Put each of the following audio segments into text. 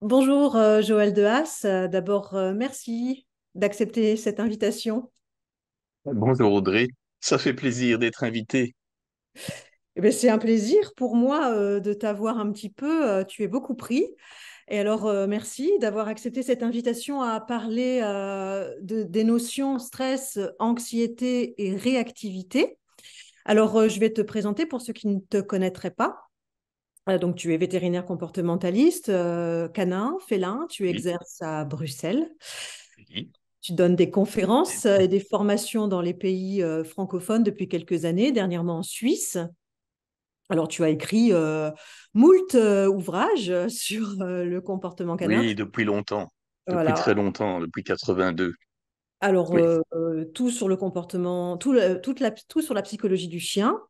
Bonjour Joël Dehaas. D'abord, merci d'accepter cette invitation. Bonjour Audrey, ça fait plaisir d'être invité. Eh bien, c'est un plaisir pour moi de t'avoir un petit peu. Tu es beaucoup pris. Et alors, merci d'avoir accepté cette invitation à parler des notions stress, anxiété et réactivité. Alors, je vais te présenter pour ceux qui ne te connaîtraient pas. Donc, tu es vétérinaire comportementaliste, canin, félin. Tu Oui, exerces à Bruxelles. oui. Tu donnes des conférences et des formations dans les pays francophones depuis quelques années, dernièrement en Suisse. Alors, tu as écrit moult ouvrages sur le comportement canin. Oui, depuis longtemps, depuis Voilà. très longtemps, depuis 82. Alors, Oui, tout sur le comportement, tout sur la psychologie du chien,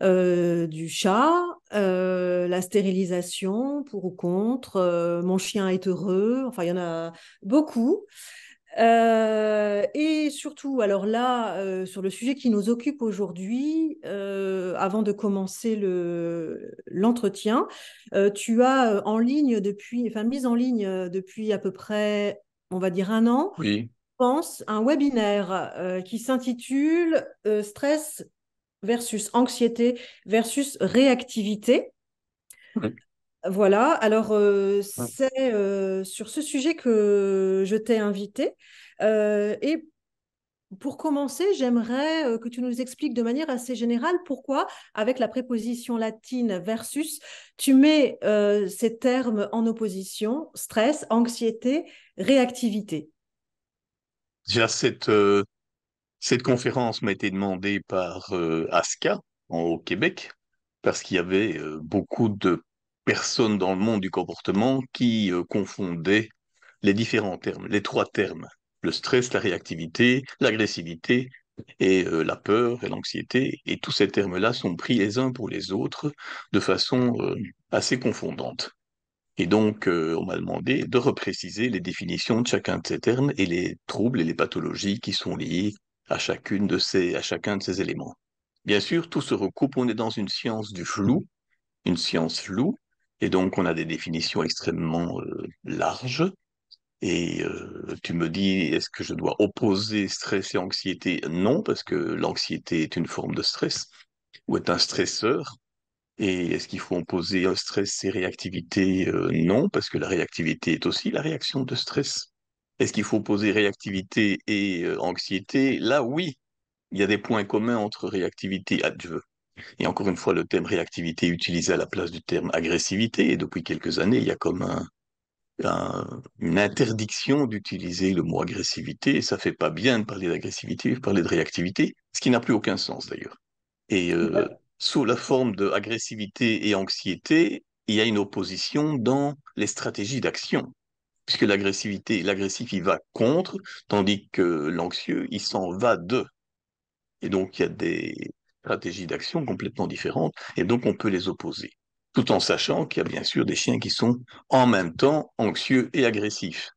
du chat, la stérilisation pour ou contre, mon chien est heureux. Enfin, il y en a beaucoup. Et surtout, alors là, sur le sujet qui nous occupe aujourd'hui, avant de commencer l'entretien, tu as en ligne depuis, enfin mise en ligne depuis à peu près, on va dire un an, oui, je pense, un webinaire qui s'intitule Stress versus anxiété versus réactivité. oui. Voilà, alors c'est sur ce sujet que je t'ai invité. Et pour commencer, j'aimerais que tu nous expliques de manière assez générale pourquoi, avec la préposition latine versus, tu mets ces termes en opposition, stress, anxiété, réactivité. Déjà, cette conférence m'a été demandée par ASCA au Québec, parce qu'il y avait beaucoup de personnes dans le monde du comportement qui confondaient les différents termes, les trois termes, le stress, la réactivité, l'agressivité et la peur et l'anxiété. Et tous ces termes-là sont pris les uns pour les autres de façon assez confondante. Et donc, on m'a demandé de repréciser les définitions de chacun de ces termes et les troubles et les pathologies qui sont liés à chacun de ces éléments. Bien sûr, tout se recoupe, on est dans une science du flou, une science floue, et donc on a des définitions extrêmement larges. Et tu me dis, est-ce que je dois opposer stress et anxiété? Non, parce que l'anxiété est une forme de stress ou est un stresseur. Et est-ce qu'il faut opposer stress et réactivité? Non, parce que la réactivité est aussi la réaction de stress. Est-ce qu'il faut opposer réactivité et anxiété? Là, oui, il y a des points communs entre réactivité et adjeu. Et encore une fois, le terme réactivité est utilisé à la place du terme agressivité. Et depuis quelques années, il y a comme une interdiction d'utiliser le mot agressivité. Et ça fait pas bien de parler d'agressivité, de parler de réactivité, ce qui n'a plus aucun sens d'ailleurs. Et sous la forme de agressivité et anxiété, il y a une opposition dans les stratégies d'action, puisque l'agressif, il va contre, tandis que l'anxieux, il s'en va de. Et donc, il y a des stratégies d'action complètement différentes, et donc on peut les opposer, tout en sachant qu'il y a bien sûr des chiens qui sont en même temps anxieux et agressifs.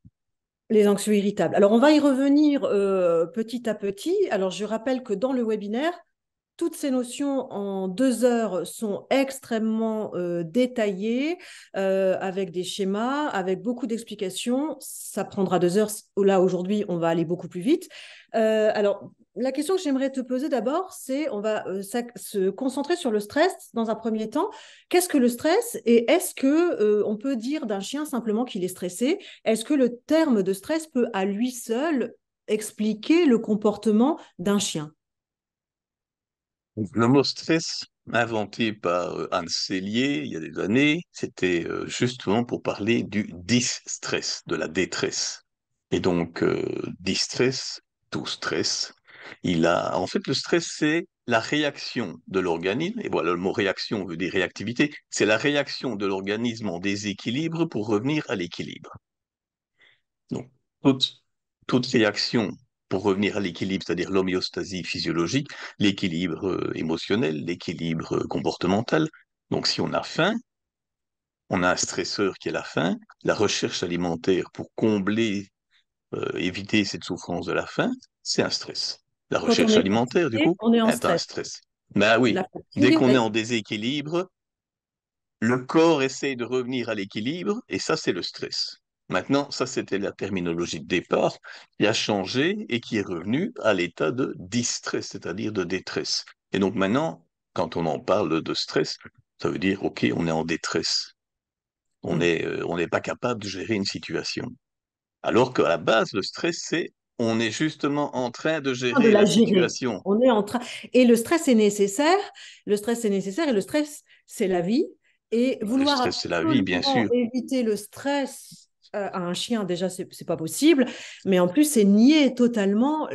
Les anxieux irritables. Alors, on va y revenir petit à petit. Alors, je rappelle que dans le webinaire, toutes ces notions en 2 heures sont extrêmement détaillées, avec des schémas, avec beaucoup d'explications. Ça prendra 2 heures. Là, aujourd'hui, on va aller beaucoup plus vite. Alors, la question que j'aimerais te poser d'abord, c'est, on va se concentrer sur le stress dans un premier temps. Qu'est-ce que le stress et est-ce que on peut dire d'un chien simplement qu'il est stressé? Est-ce que le terme de stress peut à lui seul expliquer le comportement d'un chien? Le mot stress, inventé par Hans Selye il y a des années, c'était justement pour parler du distress, de la détresse. Et donc, distress, tout stress, en fait, le stress, c'est la réaction de l'organisme, et voilà, le mot réaction veut dire réactivité, c'est la réaction de l'organisme en déséquilibre pour revenir à l'équilibre. Donc, toute, toute réaction pour revenir à l'équilibre, c'est-à-dire l'homéostasie physiologique, l'équilibre émotionnel, l'équilibre comportemental. Donc, si on a faim, on a un stresseur qui est la faim, la recherche alimentaire pour combler, éviter cette souffrance de la faim, c'est un stress. La Quand on recherche est alimentaire, du fatigué, coup, on est en est un stress. stress. Ben La oui, dès fatigue, qu'on est en déséquilibre, le corps essaie de revenir à l'équilibre, et ça, c'est le stress. Maintenant, ça, c'était la terminologie de départ qui a changé et qui est revenu à l'état de distress, c'est-à-dire de détresse. Et donc maintenant, quand on en parle de stress, ça veut dire, OK, on est en détresse. Hmm. On n'est pas capable de gérer une situation. Alors qu'à la base, le stress, c'est on est justement en train de De gérer la la gérer. situation. On est en train. Et le stress est nécessaire. Le stress est nécessaire et le stress, c'est la vie. Et Le vouloir stress, c'est la vie, bien absolument sûr. éviter le stress à un chien, déjà, c'est pas possible. Mais en plus, c'est nier totalement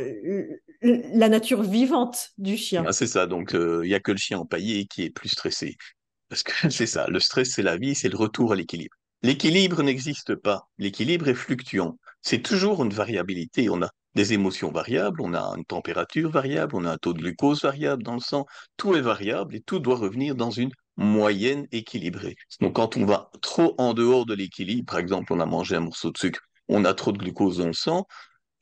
la nature vivante du chien. Ah, c'est ça, donc il n'y a que le chien empaillé qui est plus stressé. Parce que c'est ça, le stress, c'est la vie, c'est le retour à l'équilibre. L'équilibre n'existe pas. L'équilibre est fluctuant. C'est toujours une variabilité. On a des émotions variables, on a une température variable, on a un taux de glucose variable dans le sang. Tout est variable et tout doit revenir dans une moyenne équilibrée. Donc quand on va trop en dehors de l'équilibre, par exemple, on a mangé un morceau de sucre, on a trop de glucose dans le sang,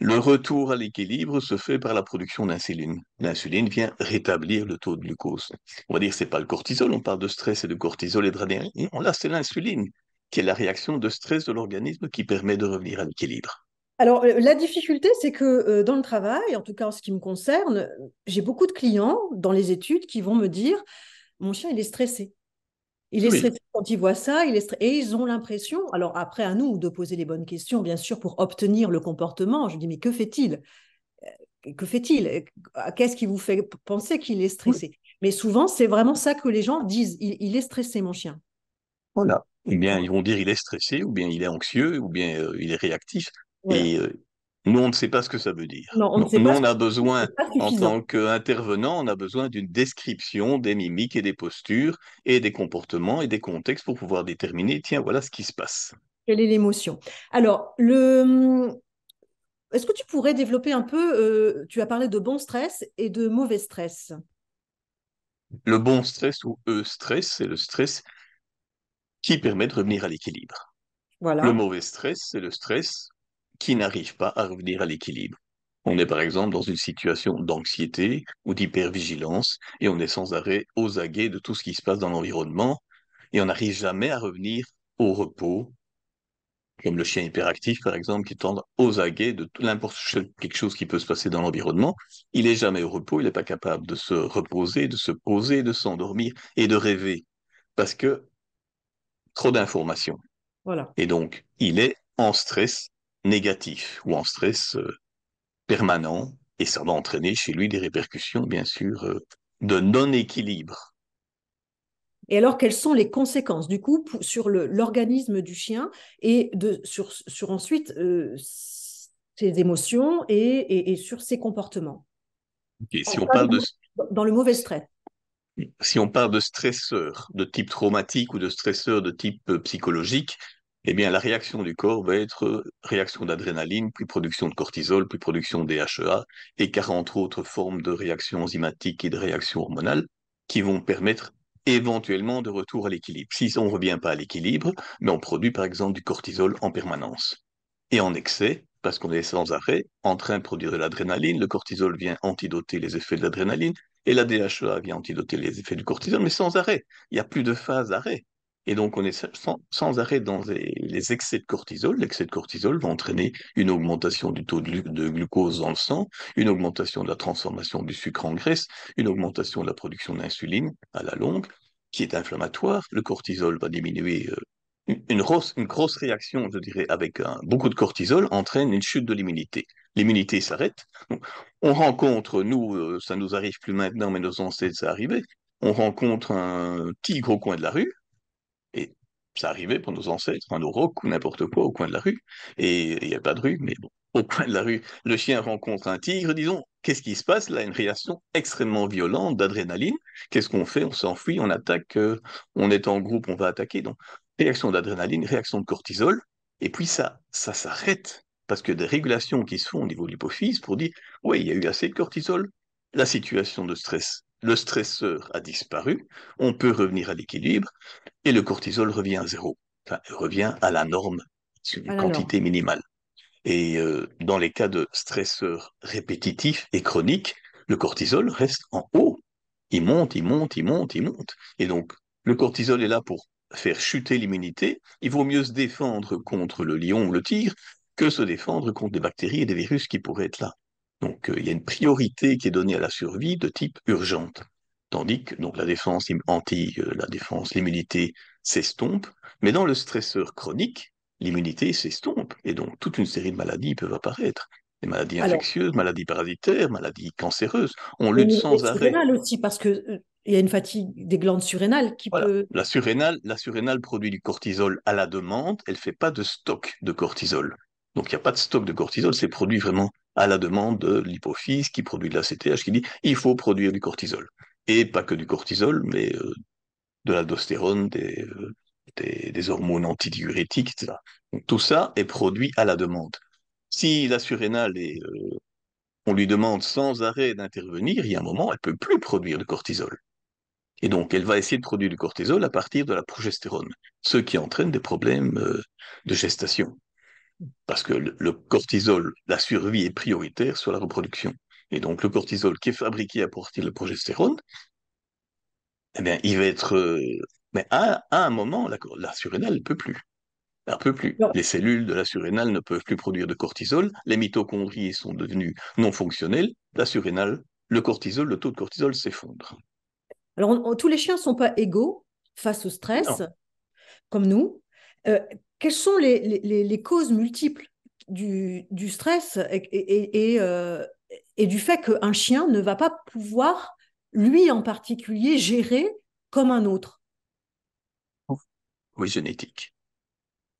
le retour à l'équilibre se fait par la production d'insuline. L'insuline vient rétablir le taux de glucose. On va dire que c'est pas le cortisol, on parle de stress et de cortisol et d'adrénaline. Non, là, c'est l'insuline, qui est la réaction de stress de l'organisme qui permet de revenir à l'équilibre. Alors, la difficulté, c'est que dans le travail, en tout cas en ce qui me concerne, j'ai beaucoup de clients dans les études qui vont me dire, mon chien, il est stressé. Il est Oui, stressé quand il voit ça, et ils ont l'impression, alors après à nous de poser les bonnes questions, bien sûr, pour obtenir le comportement. Je dis, mais que fait-il? Que fait-il? Qu'est-ce qui vous fait penser qu'il est oui, stressé? Mais souvent, c'est vraiment ça que les gens disent. Il est stressé, mon chien. voilà. Eh bien, ils vont dire il est stressé, ou bien il est anxieux, ou bien il est réactif. Voilà. Et nous, on ne sait pas ce que ça veut dire. Non, on ne Non, sait nous, pas, on a besoin, c'est pas en suffisant. tant qu'intervenant, on a besoin d'une description des mimiques et des postures et des comportements et des contextes pour pouvoir déterminer, tiens, voilà ce qui se passe. Quelle est l'émotion? Alors, est-ce que tu pourrais développer un peu, tu as parlé de bon stress et de mauvais stress. Le bon stress ou stress, c'est le stress qui permet de revenir à l'équilibre. Le Voilà. mauvais stress, c'est le stress qui n'arrive pas à revenir à l'équilibre. On est par exemple dans une situation d'anxiété ou d'hypervigilance et on est sans arrêt aux aguets de tout ce qui se passe dans l'environnement et on n'arrive jamais à revenir au repos, comme le chien hyperactif par exemple qui tend aux aguets de n'importe quelque chose qui peut se passer dans l'environnement. Il est jamais au repos, il n'est pas capable de se reposer, de se poser, de s'endormir et de rêver parce que trop d'informations. Voilà. Et donc, il est en stress négatif ou en stress permanent, et ça va entraîner chez lui des répercussions, bien sûr, de non-équilibre. Et alors, quelles sont les conséquences du coup sur l'organisme du chien et sur ensuite ses émotions et sur ses comportements? Et En cas dans le mauvais stress. si on parle de stresseurs de type traumatique ou de stresseurs de type psychologique, eh bien, la réaction du corps va être réaction d'adrénaline, puis production de cortisol, puis production de DHEA, et 40 autres formes de réactions enzymatiques et de réactions hormonales qui vont permettre éventuellement de retour à l'équilibre. Si on ne revient pas à l'équilibre, mais on produit par exemple du cortisol en permanence et en excès, parce qu'on est sans arrêt en train de produire de l'adrénaline. Le cortisol vient antidoter les effets de l'adrénaline et la DHEA vient antidoter les effets du cortisol, mais sans arrêt. Il n'y a plus de phase d'arrêt. Et donc, on est sans arrêt dans les excès de cortisol. L'excès de cortisol va entraîner une augmentation du taux de glucose dans le sang, une augmentation de la transformation du sucre en graisse, une augmentation de la production d'insuline à la longue, qui est inflammatoire. Le cortisol va diminuer une grosse réaction, je dirais, avec beaucoup de cortisol entraîne une chute de l'immunité. L'immunité s'arrête. On rencontre, nous, ça nous arrive plus maintenant, mais nos ancêtres, ça arrivait. On rencontre un tigre au coin de la rue, et ça arrivait pour nos ancêtres, un auroch ou n'importe quoi au coin de la rue. Et il n'y a pas de rue, mais bon, au coin de la rue, le chien rencontre un tigre, disons, qu'est-ce qui se passe? Là, une réaction extrêmement violente d'adrénaline. Qu'est-ce qu'on fait? On s'enfuit, on attaque, on est en groupe, on va attaquer. Donc, réaction d'adrénaline, réaction de cortisol, et puis ça s'arrête. Parce que des régulations qui se font au niveau de l'hypophyse pour dire, oui, il y a eu assez de cortisol, la situation de stress, le stresseur a disparu, on peut revenir à l'équilibre, et le cortisol revient à zéro, enfin, revient à la norme, sur une Alors, quantité minimale. Et dans les cas de stresseurs répétitifs et chroniques, le cortisol reste en haut. Il monte, il monte, il monte, il monte. Et donc, le cortisol est là pour faire chuter l'immunité, il vaut mieux se défendre contre le lion ou le tigre que se défendre contre des bactéries et des virus qui pourraient être là. Donc, il y a une priorité qui est donnée à la survie de type urgente. Tandis que donc, la défense, l'immunité s'estompe, mais dans le stresseur chronique, l'immunité s'estompe, et donc toute une série de maladies peuvent apparaître. Des maladies Alors, infectieuses, maladies parasitaires, maladies cancéreuses. On et, lutte et sans arrêt. surrénal aussi, parce que il y a une fatigue des glandes surrénales qui Voilà. peut. La surrénale produit du cortisol à la demande, elle ne fait pas de stock de cortisol. Donc il n'y a pas de stock de cortisol, c'est produit vraiment à la demande de l'hypophyse qui produit de la CTH qui dit il faut produire du cortisol. Et pas que du cortisol, mais de l'aldostérone, des hormones antidiurétiques, etc. Donc tout ça est produit à la demande. Si la surrénale on lui demande sans arrêt d'intervenir, il y a un moment, elle ne peut plus produire de cortisol. Et donc, elle va essayer de produire du cortisol à partir de la progestérone, ce qui entraîne des problèmes de gestation. Parce que le cortisol, la survie est prioritaire sur la reproduction. Et donc, le cortisol qui est fabriqué à partir de la progestérone, eh bien, il va être... mais à un moment, la surrénale ne peut plus. Elle ne peut plus. Non. Les cellules de la surrénale ne peuvent plus produire de cortisol, les mitochondries sont devenues non fonctionnelles, la surrénale, le cortisol, le taux de cortisol s'effondre. Alors, tous les chiens ne sont pas égaux face au stress, Non. comme nous. Euh, Quelles sont les causes multiples du stress et du fait qu'un chien ne va pas pouvoir, lui en particulier, gérer comme un autre? Oui, génétique.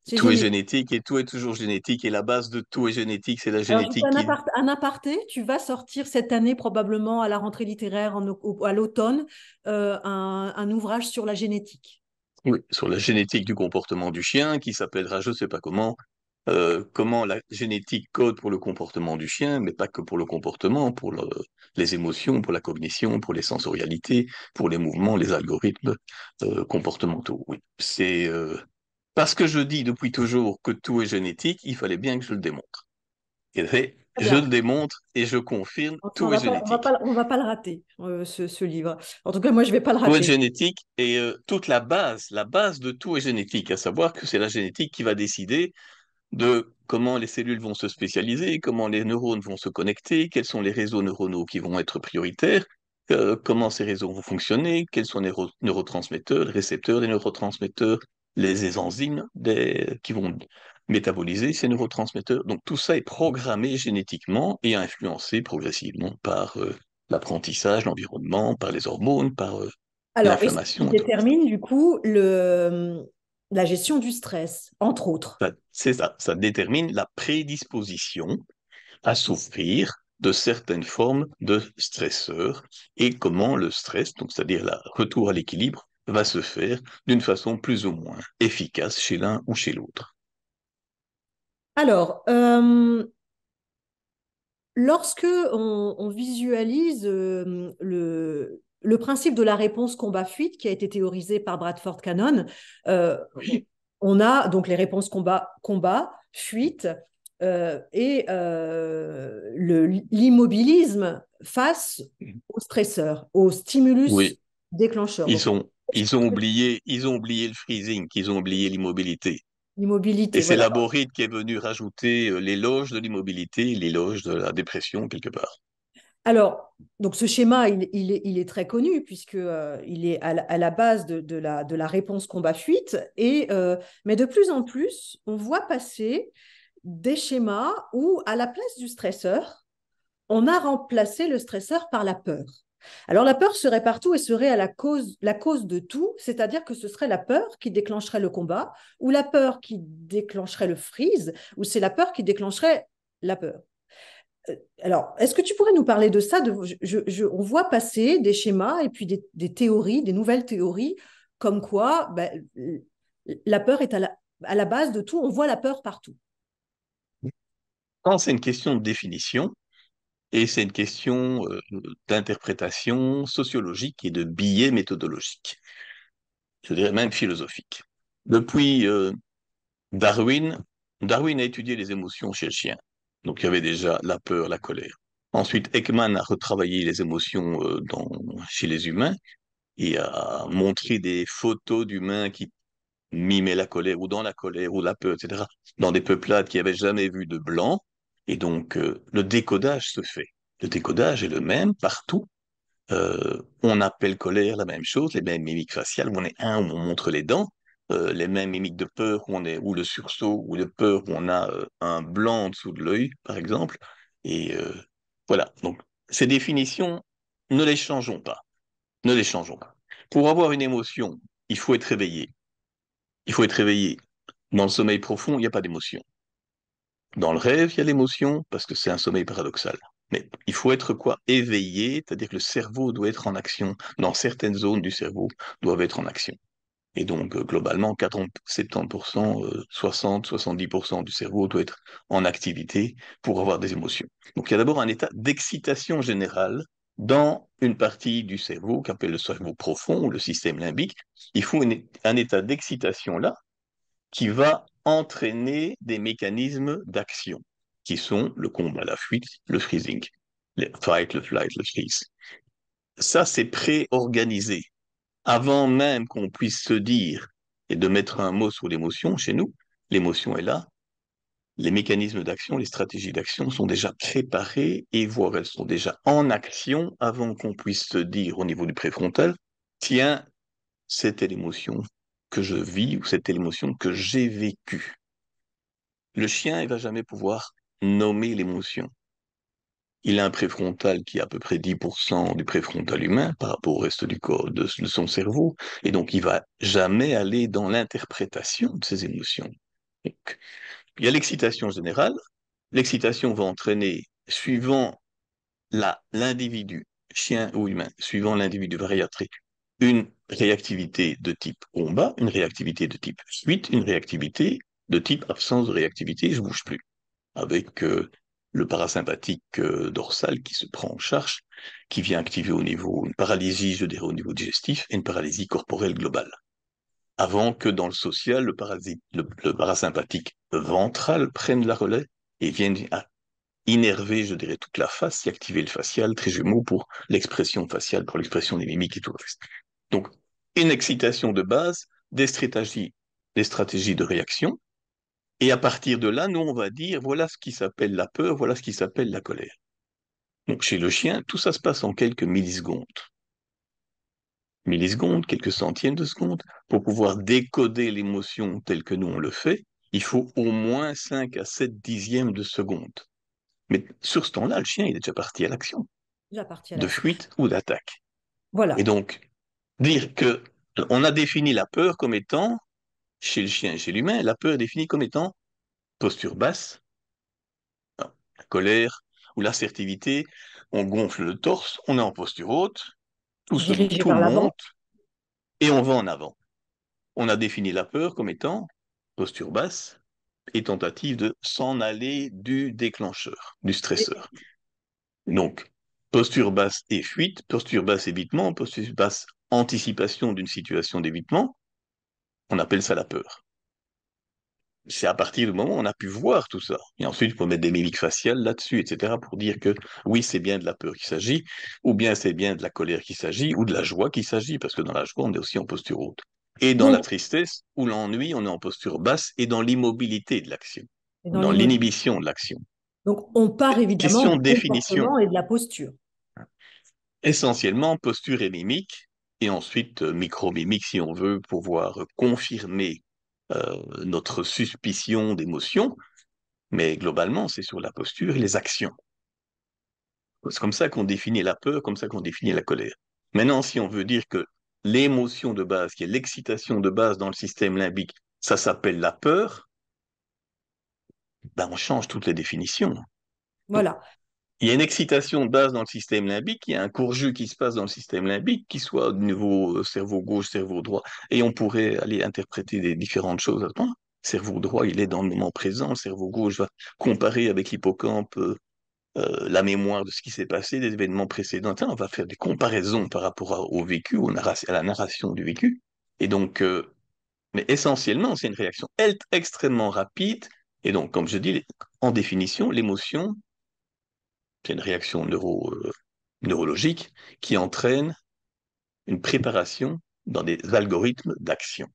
C'est Tout est génétique. génétique et tout est toujours génétique et la base de tout est génétique, c'est la Alors, je fais génétique qui... un aparté. Tu vas sortir cette année, probablement à la rentrée littéraire, à l'automne, un ouvrage sur la génétique. Oui, sur la génétique du comportement du chien, qui s'appellera je sais pas comment la génétique code pour le comportement du chien, mais pas que pour le comportement, les émotions, pour la cognition, pour les sensorialités, pour les mouvements, les algorithmes comportementaux. Oui, c'est parce que je dis depuis toujours que tout est génétique, il fallait bien que je le démontre. Et Très je bien. le démontre et je confirme, En tout cas, tout est génétique. on va pas le rater, ce livre. En tout cas, moi, je vais pas le Tout est rater. génétique et toute la base de tout est génétique, à savoir que c'est la génétique qui va décider de comment les cellules vont se spécialiser, comment les neurones vont se connecter, quels sont les réseaux neuronaux qui vont être prioritaires, comment ces réseaux vont fonctionner, quels sont les neurotransmetteurs, les récepteurs des neurotransmetteurs, les enzymes qui vont métaboliser ces neurotransmetteurs. Donc tout ça est programmé génétiquement et influencé progressivement par l'apprentissage, l'environnement, par les hormones, par Alors, et ce qui l'inflammation et tout le reste. détermine, du coup, la gestion du stress, entre autres. C'est ça, ça détermine la prédisposition à souffrir de certaines formes de stresseurs et comment le stress, donc c'est-à-dire le retour à l'équilibre, va se faire d'une façon plus ou moins efficace chez l'un ou chez l'autre. Alors, lorsque on visualise le principe de la réponse combat-fuite qui a été théorisé par Bradford Cannon, euh, Oui, on a donc les réponses combat, fuite et l'immobilisme face au stresseur, au oui. stimulus déclencheur. Donc, Ils ont oublié le freezing, ils ont oublié l'immobilité. Et l'immobilité, c'est voilà. Laborite qui est venu rajouter l'éloge de l'immobilité, l'éloge de la dépression quelque part. Alors, donc ce schéma, il est très connu puisque il est à la base de la réponse combat-fuite. Mais de plus en plus, on voit passer des schémas où, à la place du stresseur, on a remplacé le stresseur par la peur. Alors la peur serait partout et serait à la cause de tout, c'est-à-dire que ce serait la peur qui déclencherait le combat, ou la peur qui déclencherait le freeze, ou c'est la peur qui déclencherait la peur. Alors, est-ce que tu pourrais nous parler de ça on voit passer des schémas et puis des théories, des nouvelles théories, comme quoi ben, la peur est à la base de tout, on voit la peur partout. Quand c'est une question de définition, et c'est une question d'interprétation sociologique et de biais méthodologique, je dirais même philosophique. Depuis Darwin, Darwin a étudié les émotions chez le chien. Donc il y avait déjà la peur, la colère. Ensuite, Ekman a retravaillé les émotions chez les humains et a montré des photos d'humains qui mimer la colère ou dans la colère ou la peur, etc., dans des peuplades qui n'avaient jamais vu de blanc. Et donc, le décodage se fait. Le décodage est le même partout. On appelle colère la même chose, les mêmes mimiques faciales, où on est un, où on montre les dents, les mêmes mimiques de peur, où on est, ou le sursaut, ou de peur, où on a un blanc en dessous de l'œil, par exemple. Et voilà. Donc, ces définitions, ne les changeons pas. Ne les changeons pas. Pour avoir une émotion, il faut être réveillé. Il faut être réveillé. Dans le sommeil profond, il n'y a pas d'émotion. Dans le rêve, il y a l'émotion parce que c'est un sommeil paradoxal. Mais il faut être quoi? Éveillé, c'est-à-dire que le cerveau doit être en action. Dans certaines zones du cerveau, doivent être en action. Et donc, globalement, 40, 70%, 60, 70% du cerveau doit être en activité pour avoir des émotions. Donc, il y a d'abord un état d'excitation générale dans une partie du cerveau qu'appelle le cerveau profond ou le système limbique. Il faut un état d'excitation là qui va entraîner des mécanismes d'action, qui sont le combat, la fuite, le freezing, le fight, le flight, le freeze. Ça, c'est pré-organisé. Avant même qu'on puisse se dire et de mettre un mot sur l'émotion chez nous, l'émotion est là, les mécanismes d'action, les stratégies d'action sont déjà préparées et voire elles sont déjà en action avant qu'on puisse se dire au niveau du préfrontal, tiens, c'était l'émotion que je vis ou c'était l'émotion que j'ai vécue. Le chien, il va jamais pouvoir nommer l'émotion. Il a un préfrontal qui est à peu près 10% du préfrontal humain par rapport au reste du corps, de son cerveau, et donc il va jamais aller dans l'interprétation de ses émotions. Donc, il y a l'excitation générale. L'excitation va entraîner, suivant l'individu, chien ou humain, suivant l'individu variatrice, une réactivité de type combat, une réactivité de type fuite, une réactivité de type absence de réactivité, je bouge plus, avec le parasympathique dorsal qui se prend en charge, qui vient activer au niveau, une paralysie, je dirais, au niveau digestif et une paralysie corporelle globale. Avant que dans le social, le parasympathique ventral prenne la relais et vienne innerver, je dirais, toute la face et activer le facial, très jumeau pour l'expression faciale, pour l'expression des mimiques et tout le reste. Donc, une excitation de base, des stratégies de réaction, et à partir de là, nous, on va dire, voilà ce qui s'appelle la peur, voilà ce qui s'appelle la colère. Donc, chez le chien, tout ça se passe en quelques millisecondes. Millisecondes, quelques centièmes de secondes. Pour pouvoir décoder l'émotion telle que nous, on le fait, il faut au moins 5 à 7 dixièmes de seconde. Mais sur ce temps-là, le chien, il est déjà parti à l'action, Déjà parti à de l'action. fuite ou d'attaque. Et Voilà. donc, dire que on a défini la peur comme étant, chez le chien et chez l'humain, la peur est définie comme étant posture basse, la colère ou l'assertivité, on gonfle le torse, on est en posture haute, Dirigé tout vers l'avant. monte et on va en avant. On a défini la peur comme étant posture basse et tentative de s'en aller du déclencheur, du stresseur. Donc, posture basse et fuite, posture basse évitement, posture basse anticipation d'une situation d'évitement, on appelle ça la peur. C'est à partir du moment où on a pu voir tout ça. Et ensuite, il faut mettre des mimiques faciales là-dessus, etc., pour dire que oui, c'est bien de la peur qu'il s'agit, ou bien c'est bien de la colère qu'il s'agit, ou de la joie qu'il s'agit, parce que dans la joie, on est aussi en posture haute. Et dans la Donc, tristesse ou l'ennui, on est en posture basse et dans l'immobilité de l'action, ou dans dans l'immobilité. l'inhibition de l'action. Donc, on part évidemment Question du de définition. comportement et de la posture. Essentiellement posture et mimique, et ensuite micro-mimique si on veut pouvoir confirmer notre suspicion d'émotion, mais globalement c'est sur la posture et les actions. C'est comme ça qu'on définit la peur, comme ça qu'on définit la colère. Maintenant, si on veut dire que l'émotion de base, qui est l'excitation de base dans le système limbique, ça s'appelle la peur, ben on change toutes les définitions. Donc, Voilà. il y a une excitation de base dans le système limbique, il y a un court-jus qui se passe dans le système limbique, qui soit au niveau cerveau gauche, cerveau droit, et on pourrait aller interpréter des différentes choses. Attends, cerveau droit, il est dans le moment présent, le cerveau gauche va comparer avec l'hippocampe la mémoire de ce qui s'est passé, des événements précédents. Attends, on va faire des comparaisons par rapport au vécu, à la narration du vécu. Et donc, mais essentiellement, c'est une réaction extrêmement rapide, et donc, comme je dis, en définition, l'émotion, c'est une réaction neurologique qui entraîne une préparation dans des algorithmes d'action.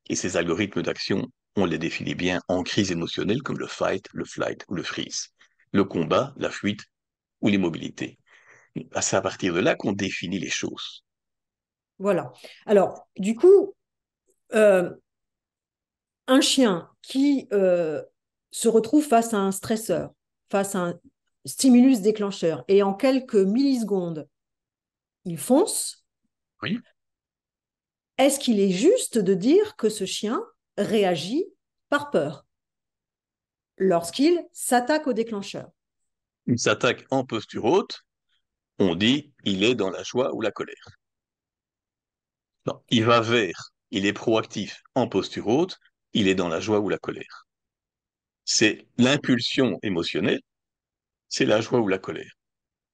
Et ces algorithmes d'action, on les définit bien en crise émotionnelle comme le fight, le flight ou le freeze. Le combat, la fuite ou l'immobilité. C'est à partir de là qu'on définit les choses. Voilà. Alors, du coup, euh, un chien qui se retrouve face à un stresseur, face à un stimulus déclencheur, et en quelques millisecondes, il fonce, Oui. est-ce qu'il est juste de dire que ce chien réagit par peur lorsqu'il s'attaque au déclencheur? Il s'attaque en posture haute, on dit il est dans la joie ou la colère. Non, il va vers, il est proactif en posture haute, il est dans la joie ou la colère. C'est l'impulsion émotionnelle, c'est la joie ou la colère.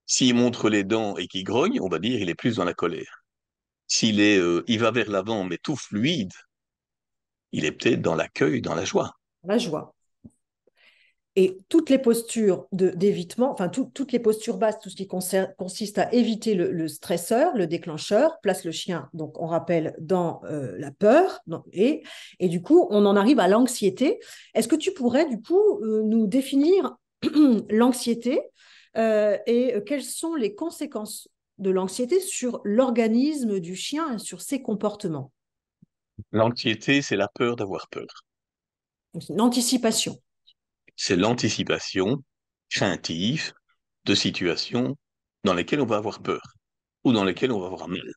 S'il montre les dents et qu'il grogne, on va dire il est plus dans la colère. Il va vers l'avant mais tout fluide, il est peut-être dans l'accueil, dans la joie. La joie. Et toutes les postures d'évitement, enfin toutes les postures basses, tout ce qui consiste à éviter le stresseur, le déclencheur, place le chien, donc on rappelle, dans la peur, et du coup on en arrive à l'anxiété. Est-ce que tu pourrais du coup nous définir l'anxiété et quelles sont les conséquences de l'anxiété sur l'organisme du chien et sur ses comportements? L'anxiété, c'est la peur d'avoir peur. L'anticipation. C'est l'anticipation craintive de situations dans lesquelles on va avoir peur ou dans lesquelles on va avoir mal.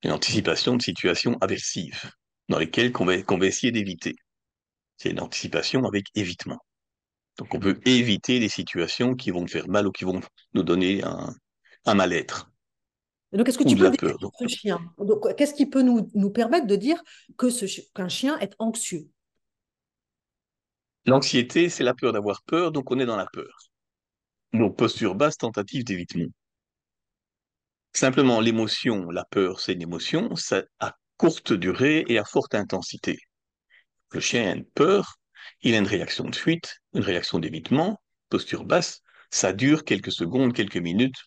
Une anticipation de situations aversives dans lesquelles qu'on va essayer d'éviter. C'est une anticipation avec évitement. Donc on peut éviter les situations qui vont nous faire mal ou qui vont nous donner un mal-être Et donc, est-ce que ou tu de peux la décrire peur. Donc, ce chien? Donc, qu'est-ce qui peut nous permettre de dire qu'un chien est anxieux? l'anxiété, c'est la peur d'avoir peur, donc on est dans la peur. Donc posture basse, tentative d'évitement. Simplement, l'émotion, la peur, c'est une émotion, ça à courte durée et à forte intensité. Le chien a une peur, il a une réaction de fuite, une réaction d'évitement, posture basse, ça dure quelques secondes, quelques minutes,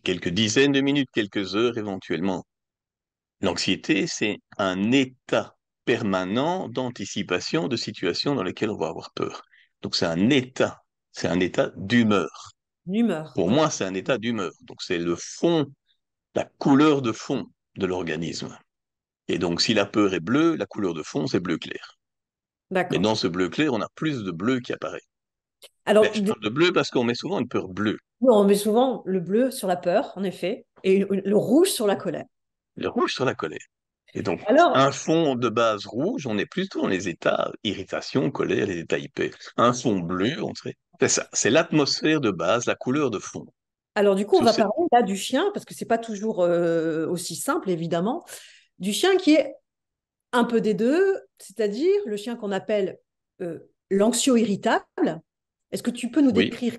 quelques dizaines de minutes, quelques heures éventuellement. L'anxiété, c'est un état permanent d'anticipation de situations dans lesquelles on va avoir peur. Donc c'est un état d'humeur. L'humeur, Pour oui. moi, c'est un état d'humeur. Donc c'est le fond, la couleur de fond de l'organisme. Et donc si la peur est bleue, la couleur de fond, c'est bleu clair. Mais D'accord. dans ce bleu clair, on a plus de bleu qui apparaît. Mais Alors, je parle de bleu parce qu'on met souvent une peur bleue. on met souvent le bleu sur la peur, en effet, et le rouge sur la colère. Le rouge sur la colère. Et donc, Alors, un fond de base rouge, on est plutôt dans les états irritation, colère, les états hyper. Un fond bleu, on serait... C'est ça, c'est l'atmosphère de base, la couleur de fond. alors, du coup, on Sur va cette... parler là du chien, parce que c'est pas toujours aussi simple, évidemment, du chien qui est un peu des deux, c'est-à-dire le chien qu'on appelle euh, l'anxio-irritable. Est-ce que tu peux nous Oui, décrire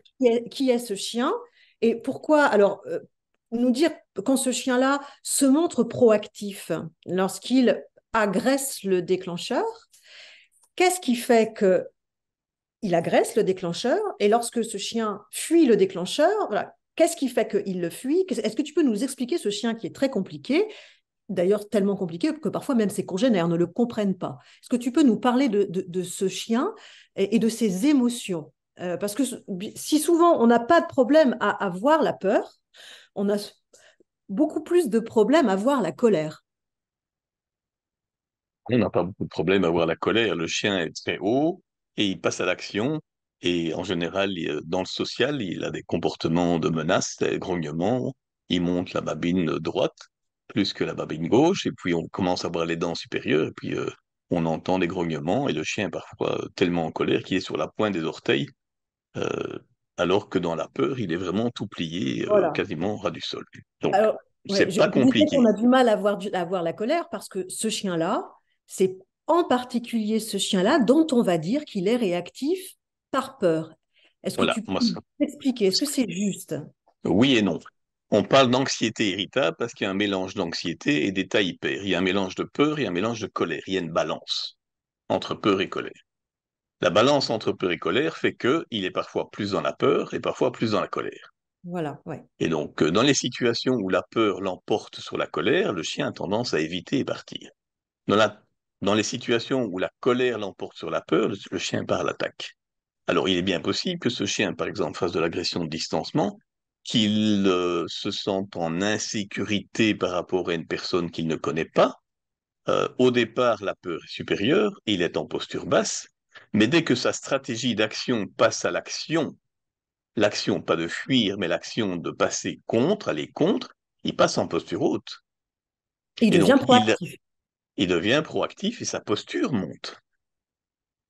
qui est ce chien et pourquoi, alors, nous dire quand ce chien-là se montre proactif lorsqu'il agresse le déclencheur, qu'est-ce qui fait que il agresse le déclencheur et lorsque ce chien fuit le déclencheur, voilà, qu'est-ce qui fait qu'il le fuit? Est-ce que tu peux nous expliquer ce chien qui est très compliqué, d'ailleurs tellement compliqué que parfois même ses congénères ne le comprennent pas? Est-ce que tu peux nous parler de ce chien et de ses émotions? Parce que si souvent on n'a pas de problème à voir la peur, on a beaucoup plus de problèmes à voir la colère. on n'a pas beaucoup de problème à voir la colère. Le chien est très haut et il passe à l'action. Et en général, dans le social, il a des comportements de menace, des grognements. Il monte la babine droite plus que la babine gauche. Et puis, on commence à voir les dents supérieures. Et puis, on entend des grognements. Et le chien est parfois tellement en colère qu'il est sur la pointe des orteils. euh, Alors que dans la peur, il est vraiment tout plié, Voilà. quasiment ras du sol. Donc, Alors, ouais, c'est pas je disais qu'on compliqué. a du mal à voir la colère parce que ce chien-là, c'est en particulier ce chien-là dont on va dire qu'il est réactif par peur. Est-ce que Voilà, tu peux moi, expliquer? Est-ce que c'est juste? oui et non. On parle d'anxiété irritable parce qu'il y a un mélange d'anxiété et d'état hyper. Il y a un mélange de peur et un mélange de colère. Il y a une balance entre peur et colère. La balance entre peur et colère fait que il est parfois plus dans la peur et parfois plus dans la colère. Voilà, ouais. Et donc, dans les situations où la peur l'emporte sur la colère, le chien a tendance à éviter et partir. Dans la Dans les situations où la colère l'emporte sur la peur, le chien part à l'attaque. Alors, il est bien possible que ce chien, par exemple, fasse de l'agression de distancement, qu'il se sente en insécurité par rapport à une personne qu'il ne connaît pas. Au départ, la peur est supérieure, il est en posture basse, mais dès que sa stratégie d'action passe à l'action, l'action pas de fuir, mais l'action de passer contre, aller contre, il passe en posture haute. Et il Et devient donc, proactif. il devient proactif et sa posture monte.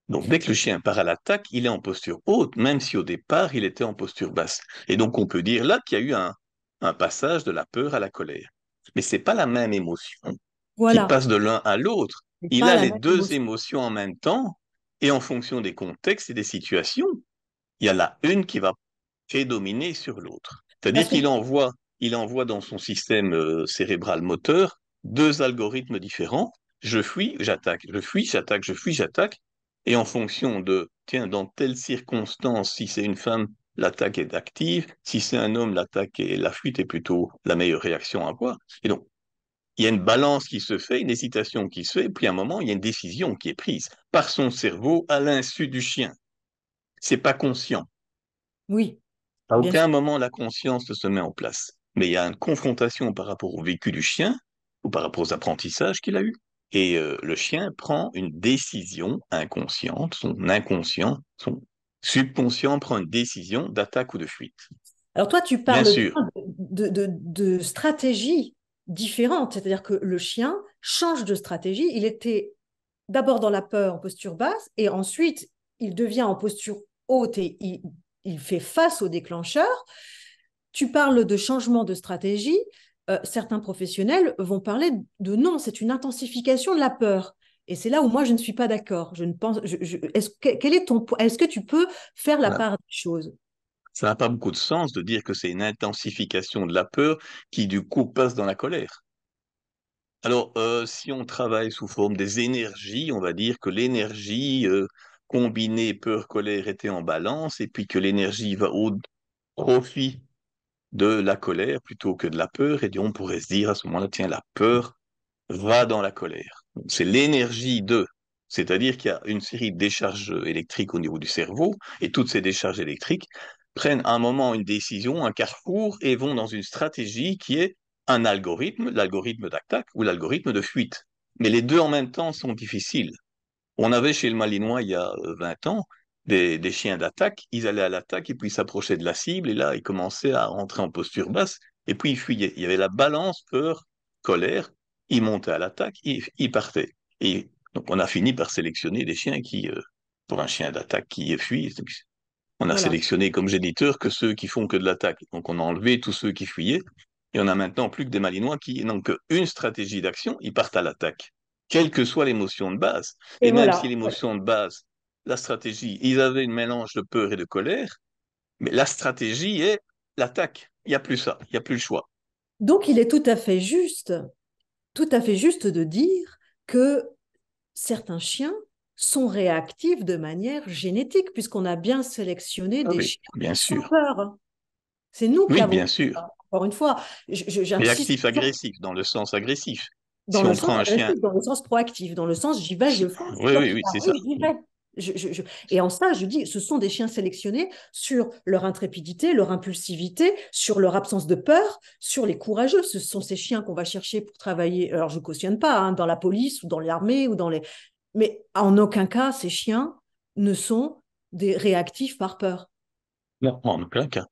Donc, dès que le chien part à l'attaque, il est en posture haute, même si au départ, il était en posture basse. Et donc, on peut dire là qu'il y a eu un passage de la peur à la colère. Mais c'est pas la même émotion qui Voilà, passe de l'un à l'autre. c'est Il pas a la les même deux émotion. émotions en même temps, et en fonction des contextes et des situations, il y en a une qui va prédominer sur l'autre. C'est-à-dire Parce que qu'il envoie dans son système cérébral moteur deux algorithmes différents. Je fuis, j'attaque, je fuis, j'attaque, je fuis, j'attaque. Et en fonction de, tiens, dans telle circonstance, si c'est une femme, l'attaque est active. Si c'est un homme, l'attaque et la fuite est plutôt la meilleure réaction à avoir. Et donc, il y a une balance qui se fait, une hésitation qui se fait, et puis à un moment, il y a une décision qui est prise par son cerveau à l'insu du chien. C'est pas conscient. oui, À bien sûr. aucun moment la conscience ne se met en place. Mais il y a une confrontation par rapport au vécu du chien ou par rapport aux apprentissages qu'il a eus. Et le chien prend une décision inconsciente, son inconscient, son subconscient prend une décision d'attaque ou de fuite. Alors toi, tu Bien parles bien sûr. de stratégies différentes, c'est-à-dire que le chien change de stratégie. Il était d'abord dans la peur en posture basse et ensuite il devient en posture haute et il fait face au déclencheur. Tu parles de changement de stratégie. Certains professionnels vont parler de non, c'est une intensification de la peur. Et c'est là où moi je ne suis pas d'accord. Je ne pense. Quel est ton point? Est-ce que tu peux faire la Voilà. part des choses? Ça n'a pas beaucoup de sens de dire que c'est une intensification de la peur qui du coup passe dans la colère. Alors, si on travaille sous forme des énergies, on va dire que l'énergie combinée peur-colère était en balance et puis que l'énergie va au profit de la colère plutôt que de la peur. Et on pourrait se dire à ce moment-là, tiens, la peur va dans la colère. C'est l'énergie de, c'est-à-dire qu'il y a une série de décharges électriques au niveau du cerveau et toutes ces décharges électriques prennent à un moment une décision, un carrefour et vont dans une stratégie qui est un algorithme, l'algorithme d'attaque ou l'algorithme de fuite. Mais les deux en même temps sont difficiles. On avait chez le Malinois il y a 20 ans des chiens d'attaque, ils allaient à l'attaque et puis ils s'approchaient de la cible et là ils commençaient à rentrer en posture basse et puis ils fuyaient. Il y avait la balance peur, colère, ils montaient à l'attaque, ils partaient. Et donc on a fini par sélectionner des chiens qui, pour un chien d'attaque qui fuit, on a Voilà. sélectionné comme géniteur que ceux qui font que de l'attaque. Donc on a enlevé tous ceux qui fuyaient et on a maintenant plus que des Malinois qui n'ont qu'une stratégie d'action, ils partent à l'attaque, quelle que soit l'émotion de base. Et Et même si voilà. l'émotion de base, la stratégie, ils avaient un mélange de peur et de colère, mais la stratégie est l'attaque. Il n'y a plus ça, il n'y a plus le choix. Donc, il est tout à fait juste de dire que certains chiens sont réactifs de manière génétique, puisqu'on a bien sélectionné Ah des oui, chiens bien sans sûr. peur. C'est nous qui Oui, avons bien fait sûr. ça. Encore une fois, j'insiste Réactif-agressif, dans le sens agressif. dans Si le on sens prend un chien, agressif, dans le sens proactif, dans le sens j'y vais, je fonce, oui, quoi oui, qu'il oui, c'est ça. arrive, j'y vais. Et en ça, je dis, ce sont des chiens sélectionnés sur leur intrépidité, leur impulsivité, sur leur absence de peur, sur les courageux. Ce sont ces chiens qu'on va chercher pour travailler. Alors, je ne cautionne pas, hein, dans la police ou dans l'armée ou dans les. Mais en aucun cas, ces chiens ne sont des réactifs par peur. Non, en aucun cas.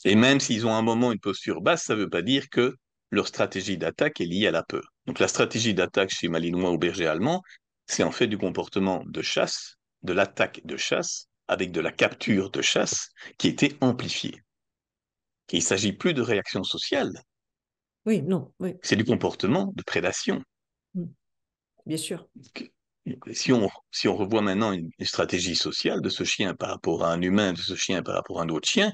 Et même s'ils ont un moment une posture basse, ça ne veut pas dire que leur stratégie d'attaque est liée à la peur. Donc la stratégie d'attaque chez Malinois ou berger allemand, c'est en fait du comportement de chasse, de l'attaque de chasse, avec de la capture de chasse qui était amplifiée. Et il ne s'agit plus de réaction sociale, Oui, non, oui, c'est du comportement de prédation. bien sûr. Si on revoit maintenant une stratégie sociale de ce chien par rapport à un humain, de ce chien par rapport à un autre chien,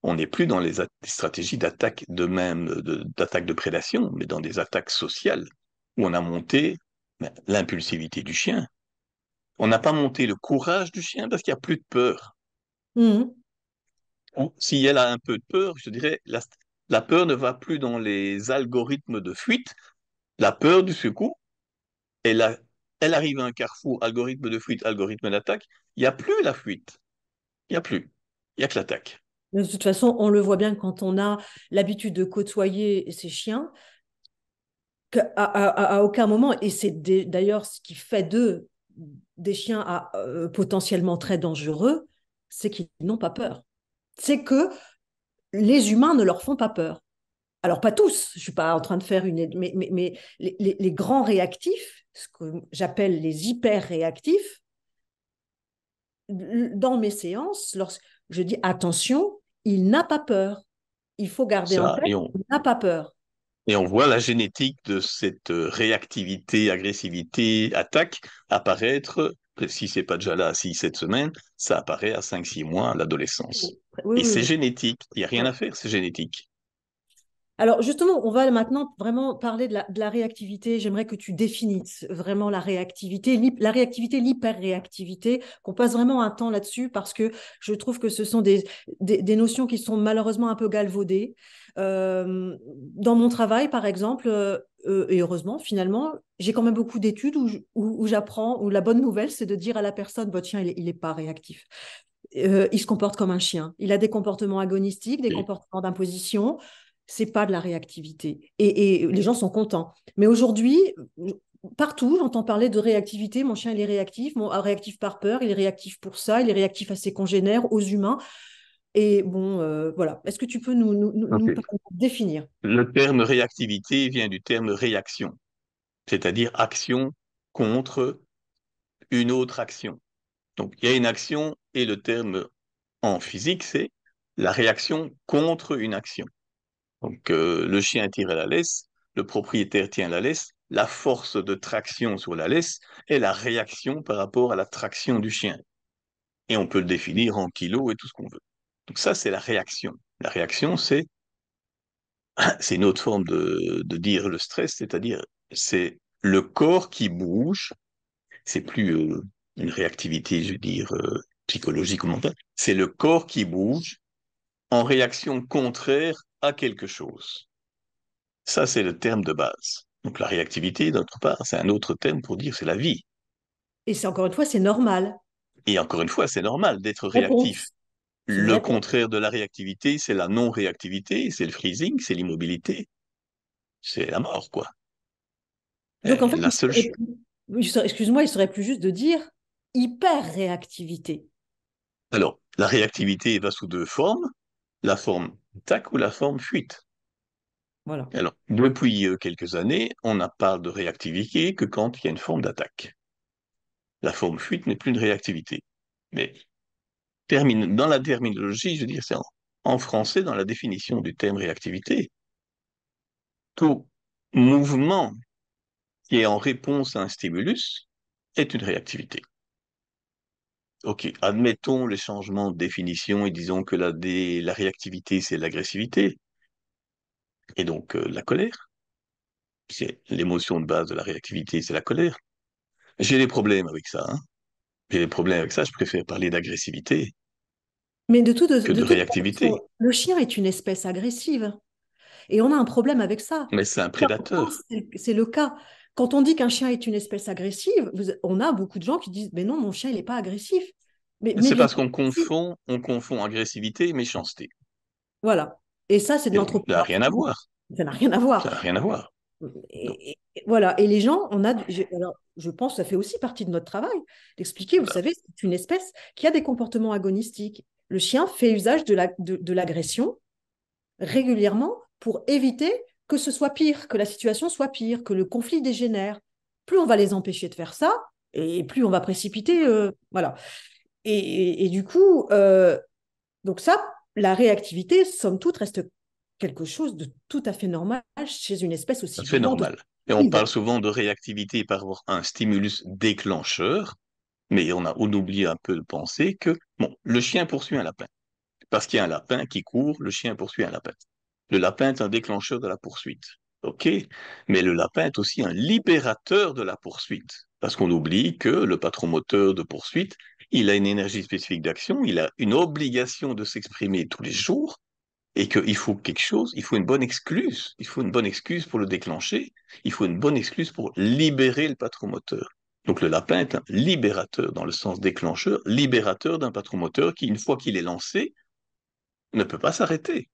on n'est plus dans les stratégies d'attaque de même, d'attaque de prédation, mais dans des attaques sociales, où on a monté l'impulsivité du chien. On n'a pas monté le courage du chien parce qu'il n'y a plus de peur. Mhm. Si elle a un peu de peur, je dirais, la peur ne va plus dans les algorithmes de fuite. La peur du secours, elle a elle arrive à un carrefour, algorithme de fuite, algorithme d'attaque, il n'y a plus la fuite. Il n'y a plus. Il n'y a que l'attaque. De toute façon, on le voit bien quand on a l'habitude de côtoyer ces chiens, qu'à aucun moment, et c'est d'ailleurs ce qui fait d'eux des chiens potentiellement très dangereux, c'est qu'ils n'ont pas peur. C'est que les humains ne leur font pas peur. Alors, pas tous, je ne suis pas en train de faire une. Mais les grands réactifs, ce que j'appelle les hyper réactifs, dans mes séances, lorsque je dis attention, il n'a pas peur. Il faut garder en Ça, tête, il n'a pas peur. et on voit la génétique de cette réactivité, agressivité, attaque apparaître, si c'est pas déjà là à 6-7 semaines, ça apparaît à 5-6 mois à l'adolescence. Oui, oui, Et c'est oui. génétique, il n'y a rien Ouais. à faire, c'est génétique. Alors justement, on va maintenant vraiment parler de la réactivité. J'aimerais que tu définisses vraiment la réactivité, l'hyperréactivité, qu'on passe vraiment un temps là-dessus parce que je trouve que ce sont des notions qui sont malheureusement un peu galvaudées. Dans mon travail, par exemple, et heureusement finalement, j'ai quand même beaucoup d'études où j'apprends, où la bonne nouvelle, c'est de dire à la personne, votre chien, il est pas réactif. Il se comporte comme un chien. Il a des comportements agonistiques, des Et, comportements d'imposition. C'est pas de la réactivité. Et les gens sont contents. Mais aujourd'hui, partout, j'entends parler de réactivité. Mon chien, il est réactif. Réactif par peur. Il est réactif pour ça. Il est réactif à ses congénères, aux humains. Et bon, voilà. Est-ce que tu peux nous ok. définir? Le terme réactivité vient du terme réaction, c'est-à-dire action contre une autre action. Donc, il y a une action et le terme en physique, c'est la réaction contre une action. Donc, le chien tire à la laisse, le propriétaire tient la laisse, la force de traction sur la laisse est la réaction par rapport à la traction du chien. Et on peut le définir en kilos et tout ce qu'on veut. Donc ça, c'est la réaction. La réaction, c'est une autre forme de dire le stress, c'est-à-dire c'est le corps qui bouge, c'est plus une réactivité, je veux dire, psychologique ou mentale, c'est le corps qui bouge en réaction contraire à quelque chose. Ça, c'est le terme de base. Donc la réactivité, d'autre part, c'est un autre terme pour dire c'est la vie. Et c'est encore une fois, c'est normal. Et encore une fois, c'est normal d'être réactif. Réponse. C'est une Le réponse. contraire de la réactivité, c'est la non-réactivité, c'est le freezing, c'est l'immobilité, c'est la mort, quoi. Donc en fait, La seule chose. excuse-moi, il serait plus juste de dire hyper réactivité. Alors, la réactivité va sous deux formes, la forme attaque ou la forme fuite. Voilà. Alors, depuis quelques années, on ne parle de réactivité que quand il y a une forme d'attaque. La forme fuite n'est plus une réactivité. Mais dans la terminologie, je veux dire, c'est en français, dans la définition du terme réactivité, tout mouvement qui est en réponse à un stimulus est une réactivité. Ok, admettons les changements de définition et disons que la réactivité, c'est l'agressivité, et donc la colère. C'est l'émotion de base de la réactivité, c'est la colère. J'ai des problèmes avec ça, hein. J'ai des problèmes avec ça, je préfère parler d'agressivité Mais que de de toute réactivité. façon, le chien est une espèce agressive. Et on a un problème avec ça. Mais c'est un En France, prédateur. c'est le cas. Quand on dit qu'un chien est une espèce agressive, on a beaucoup de gens qui disent, mais non, mon chien, il n'est pas agressif. Mais C'est bien parce sûr, on confond agressivité et méchanceté. voilà. Et ça, c'est de Et donc, ça n'a rien à l'anthropomorphisme. voir. Ça n'a rien à voir. Ça n'a rien à voir. Non. Voilà. Et les gens, alors, je pense que ça fait aussi partie de notre travail d'expliquer, vous Voilà. savez, c'est une espèce qui a des comportements agonistiques. Le chien fait usage de l'agression régulièrement pour éviter que ce soit pire, que la situation soit pire, que le conflit dégénère. Plus on va les empêcher de faire ça, et plus on va précipiter. Voilà. Et du coup, donc ça, la réactivité, somme toute, reste quelque chose de tout à fait normal chez une espèce Ça aussi fait vivante. normal. Et on parle souvent de réactivité par rapport à un stimulus déclencheur, mais on oublie un peu de penser que, bon, le chien poursuit un lapin. Parce qu'il y a un lapin qui court, le chien poursuit un lapin. Le lapin est un déclencheur de la poursuite. OK? Mais le lapin est aussi un libérateur de la poursuite. Parce qu'on oublie que le patron moteur de poursuite, il a une énergie spécifique d'action, il a une obligation de s'exprimer tous les jours, et qu'il faut quelque chose, il faut une bonne excuse. Il faut une bonne excuse pour le déclencher, il faut une bonne excuse pour libérer le patron moteur. Donc le lapin est un libérateur dans le sens déclencheur, libérateur d'un patron moteur qui, une fois qu'il est lancé, ne peut pas s'arrêter.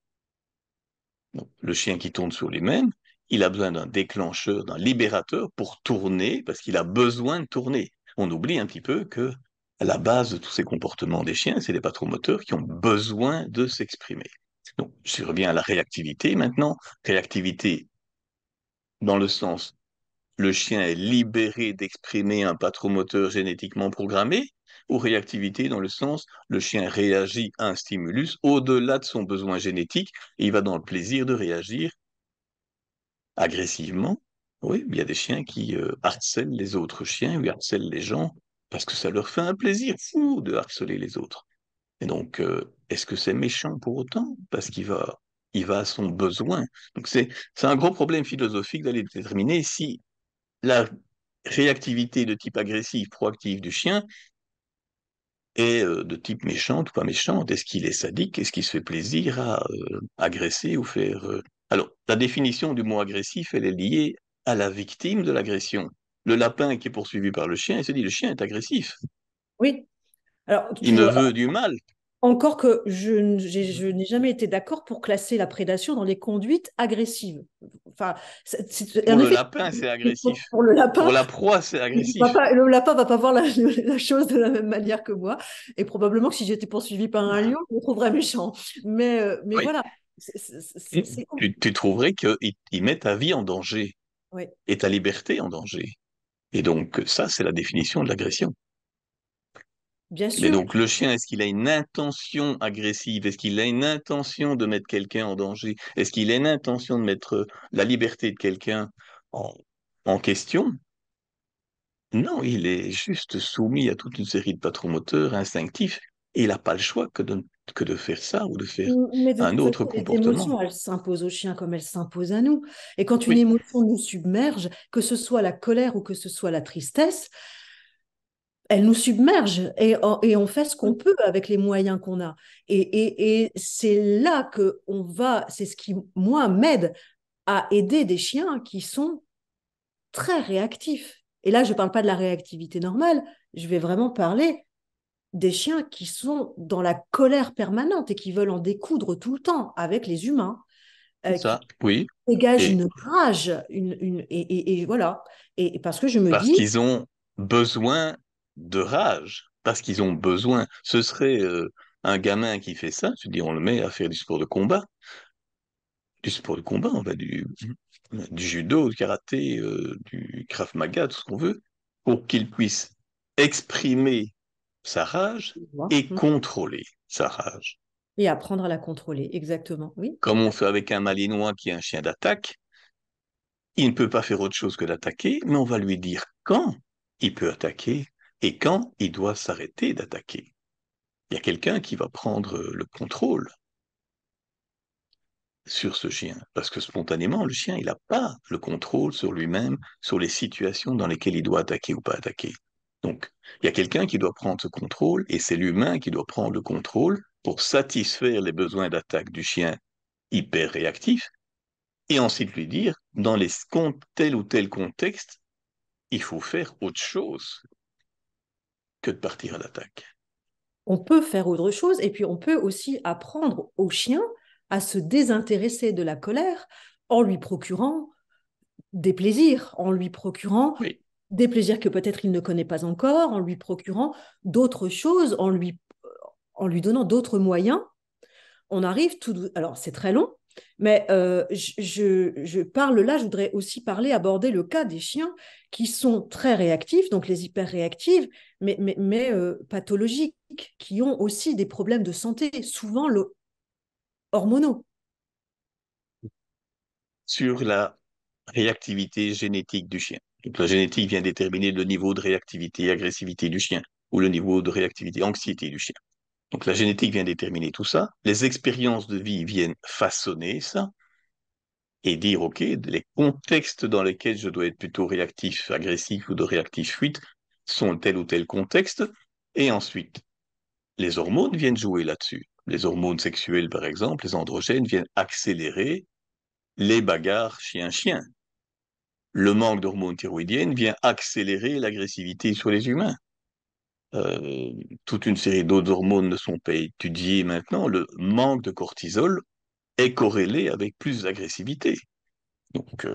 Donc, le chien qui tourne sur lui-même, il a besoin d'un déclencheur, d'un libérateur pour tourner, parce qu'il a besoin de tourner. On oublie un petit peu que à la base de tous ces comportements des chiens, c'est les patrons moteurs qui ont besoin de s'exprimer. Donc, je reviens à la réactivité maintenant. Réactivité dans le sens le chien est libéré d'exprimer un patromoteur génétiquement programmé, ou réactivité dans le sens le chien réagit à un stimulus au-delà de son besoin génétique et il va dans le plaisir de réagir agressivement. Oui, il y a des chiens qui harcèlent les autres chiens ou harcèlent les gens parce que ça leur fait un plaisir fou de harceler les autres. Et donc, est-ce que c'est méchant pour autant? Parce il va à son besoin. Donc, c'est un gros problème philosophique d'aller déterminer si la réactivité de type agressif, proactif du chien est de type méchante ou pas méchante. Est-ce qu'il est sadique? Est-ce qu'il se fait plaisir à agresser ou faire... Alors, la définition du mot agressif, elle est liée à la victime de l'agression. Le lapin qui est poursuivi par le chien, il se dit, le chien est agressif. Oui. Alors, Il me veut du mal. encore que je n'ai jamais été d'accord pour classer la prédation dans les conduites agressives. Enfin, Pour en le effet, lapin, c'est agressif. pour le Pour lapin, la proie, c'est agressif. le lapin va pas voir la chose de la même manière que moi. Et probablement que si j'étais poursuivie par un lion, je me trouverais méchant. Mais Oui. voilà, c'est Tu trouverais qu'il met ta vie en danger ouais, et ta liberté en danger. Et donc, ça, c'est la définition de l'agression. bien Mais sûr. donc, le chien, est-ce qu'il a une intention agressive? Est-ce qu'il a une intention de mettre quelqu'un en danger? Est-ce qu'il a une intention de mettre la liberté de quelqu'un en, en question? Non, il est juste soumis à toute une série de patrons moteurs instinctifs et il n'a pas le choix que de faire ça ou de faire Mais de un toute façon, autre les comportement. émotions, elles s'imposent aux chiens comme elles s'imposent à nous. Et quand une Oui, émotion nous submerge, que ce soit la colère ou que ce soit la tristesse, elle nous submerge et on fait ce qu'on peut avec les moyens qu'on a. Et c'est là que on va, c'est ce qui, moi, m'aide à aider des chiens qui sont très réactifs. Et là, je ne parle pas de la réactivité normale, je vais vraiment parler des chiens qui sont dans la colère permanente et qui veulent en découdre tout le temps avec les humains, c'est qui ça, oui. dégagent Et une rage, et voilà. Et parce que je me parce dis, qu'ils ont besoin de rage, parce qu'ils ont besoin. Ce serait un gamin qui fait ça, tu dis, on le met à faire du sport de combat, on va du judo, du karaté, du krav maga, tout ce qu'on veut, pour qu'il puisse exprimer sa rage et contrôler sa rage. et apprendre à la contrôler, exactement. Oui, tout Comme on à fait avec un malinois qui est un chien d'attaque, il ne peut pas faire autre chose que d'attaquer, mais on va lui dire quand il peut attaquer et quand il doit s'arrêter d'attaquer. Il y a quelqu'un qui va prendre le contrôle sur ce chien, parce que spontanément, le chien, il n'a pas le contrôle sur lui-même, sur les situations dans lesquelles il doit attaquer ou pas attaquer. Donc, il y a quelqu'un qui doit prendre ce contrôle, et c'est l'humain qui doit prendre le contrôle pour satisfaire les besoins d'attaque du chien hyper réactif, et ensuite lui dire, dans tel ou tel contexte, il faut faire autre chose que de partir à l'attaque. on peut faire autre chose et puis on peut aussi apprendre au chien à se désintéresser de la colère en lui procurant des plaisirs, en lui procurant Oui, des plaisirs que peut-être il ne connaît pas encore, en lui procurant d'autres choses, en lui donnant d'autres moyens. On arrive tout. Alors, c'est très long, mais je parle là, je voudrais aussi parler, aborder le cas des chiens qui sont très réactifs, donc les hyper réactifs, mais pathologiques, qui ont aussi des problèmes de santé, souvent hormonaux. sur la réactivité génétique du chien. Donc la génétique vient déterminer le niveau de réactivité et agressivité du chien, ou le niveau de réactivité, anxiété du chien. Donc la génétique vient déterminer tout ça. Les expériences de vie viennent façonner ça et dire, OK, les contextes dans lesquels je dois être plutôt réactif, agressif ou de réactif fuite sont tel ou tel contexte. Et ensuite, les hormones viennent jouer là-dessus. Les hormones sexuelles, par exemple, les androgènes viennent accélérer les bagarres chien-chien. le manque d'hormones thyroïdiennes vient accélérer l'agressivité sur les humains. Euh, Toute une série d'autres hormones ne sont pas étudiées maintenant. Le manque de cortisol est corrélé avec plus d'agressivité. Donc,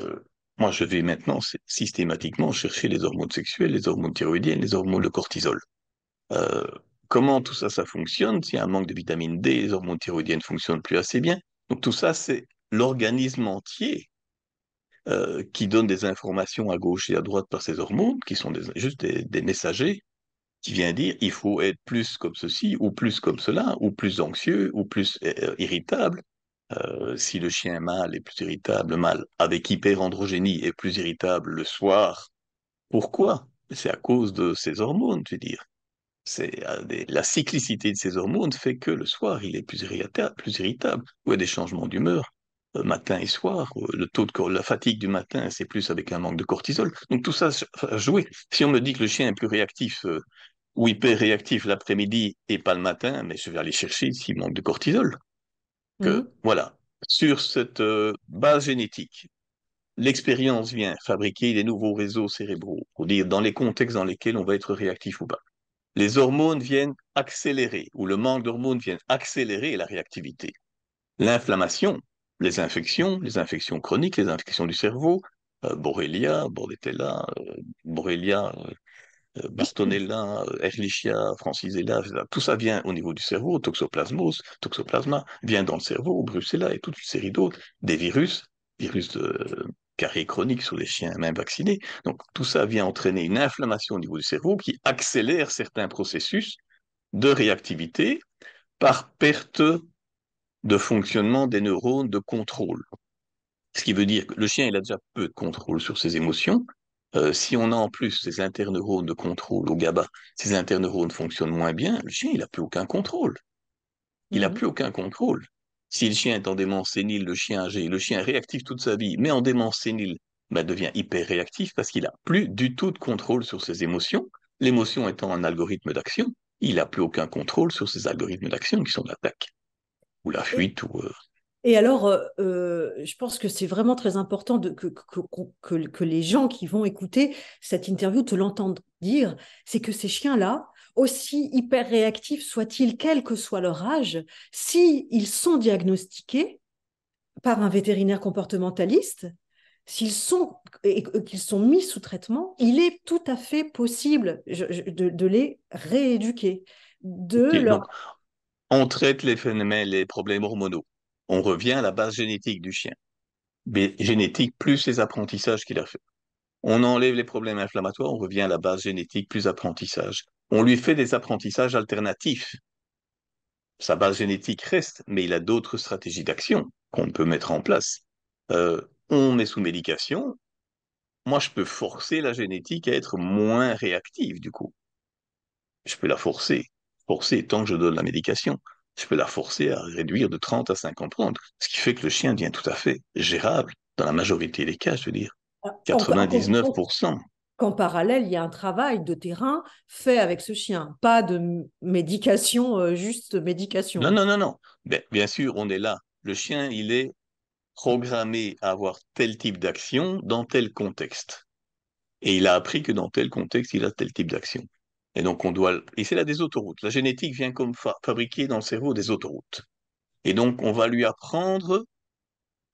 moi, je vais maintenant systématiquement chercher les hormones sexuelles, les hormones thyroïdiennes, les hormones de cortisol. Euh, Comment tout ça, ça fonctionne? S'il y a un manque de vitamine D, les hormones thyroïdiennes fonctionnent plus assez bien. Donc, tout ça, c'est l'organisme entier qui donne des informations à gauche et à droite par ces hormones, qui sont juste des messagers, qui vient dire il faut être plus comme ceci, ou plus comme cela, ou plus anxieux, ou plus irritable. Si le chien mâle est plus irritable, mâle avec hyperandrogénie est plus irritable le soir, pourquoi? C'est à cause de ces hormones, je veux dire. La cyclicité de ces hormones fait que le soir, il est plus irritable, ou il y a des changements d'humeur, matin et soir. Le taux de la fatigue du matin, c'est plus avec un manque de cortisol. Donc tout ça a joué. Si on me dit que le chien est plus réactif ou hyper réactif l'après-midi et pas le matin, mais je vais aller chercher s'il manque de cortisol. Que Mhm. voilà, sur cette base génétique, l'expérience vient fabriquer des nouveaux réseaux cérébraux, pour dire dans les contextes dans lesquels on va être réactif ou pas. Les hormones viennent accélérer, ou le manque d'hormones vient accélérer la réactivité. L'inflammation, les infections chroniques, les infections du cerveau, Borrelia, Bordetella, Borrelia, Bartonella, Ehrlichia, Francisella, tout ça vient au niveau du cerveau, Toxoplasma vient dans le cerveau, Brucella et toute une série d'autres, des virus de caries chroniques sur les chiens même vaccinés. Donc tout ça vient entraîner une inflammation au niveau du cerveau qui accélère certains processus de réactivité par perte de fonctionnement des neurones de contrôle. Ce qui veut dire que le chien, il a déjà peu de contrôle sur ses émotions. Si on a en plus ces interneurones de contrôle au GABA, ces interneurones fonctionnent moins bien, le chien, il n'a plus aucun contrôle. Il n'a plus Mhm. aucun contrôle. Si le chien est en démence sénile, le chien âgé, le chien réactif toute sa vie, mais en démence sénile, ben, devient hyper réactif parce qu'il n'a plus du tout de contrôle sur ses émotions. L'émotion étant un algorithme d'action, il n'a plus aucun contrôle sur ses algorithmes d'action qui sont l'attaque ou la Et, fuite ou et alors, je pense que c'est vraiment très important que les gens qui vont écouter cette interview te l'entendent dire, c'est que ces chiens-là, aussi hyper réactifs soient-ils, quel que soit leur âge, s'ils sont diagnostiqués par un vétérinaire comportementaliste, s'ils sont et qu'ils sont mis sous traitement, il est tout à fait possible de les rééduquer, de ok. Donc, leur... on traite les phénomènes, les problèmes hormonaux. On revient à la base génétique du chien. Génétique plus les apprentissages qu'il a fait. On enlève les problèmes inflammatoires, on revient à la base génétique plus apprentissage. On lui fait des apprentissages alternatifs. Sa base génétique reste, mais il a d'autres stratégies d'action qu'on peut mettre en place. On met sous médication. Moi, je peux forcer la génétique à être moins réactive, du coup. Je peux la forcer tant que je donne la médication. Je peux la forcer à réduire de 30 à 50%, ce qui fait que le chien devient tout à fait gérable, dans la majorité des cas, je veux dire, En, en, en, 99%. qu'en parallèle, il y a un travail de terrain fait avec ce chien, pas de médication, juste Non, médication. non, non, non. Bien sûr, on est là. Le chien, il est programmé à avoir tel type d'action dans tel contexte. Et il a appris que dans tel contexte, il a tel type d'action. Et donc, on doit... Et c'est là des autoroutes. La génétique vient comme fabriquer dans le cerveau des autoroutes. Et donc, on va lui apprendre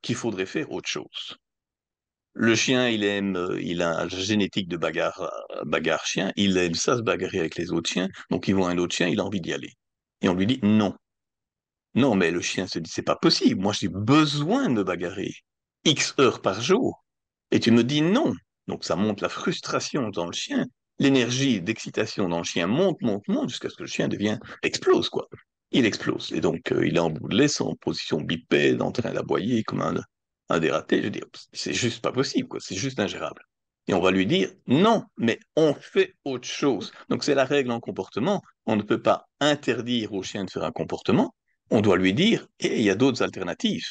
qu'il faudrait faire autre chose. Le chien, il a la génétique de bagarre chien, il aime ça se bagarrer avec les autres chiens, donc il voit un autre chien, il a envie d'y aller. Et on lui dit non. Non, mais le chien se dit c'est pas possible, moi j'ai besoin de me bagarrer. X heures par jour. Et tu me dis non. Donc ça monte la frustration dans le chien, l'énergie d'excitation dans le chien monte, jusqu'à ce que le chien explose, quoi. Il explose. Et donc il est en bout de laisse, en position bipède, en train d'aboyer comme un dératé. Je veux dire, c'est juste pas possible, quoi. C'est juste ingérable. Et on va lui dire non, mais on fait autre chose. Donc c'est la règle en comportement. On ne peut pas interdire au chien de faire un comportement. On doit lui dire, et il y a d'autres alternatives.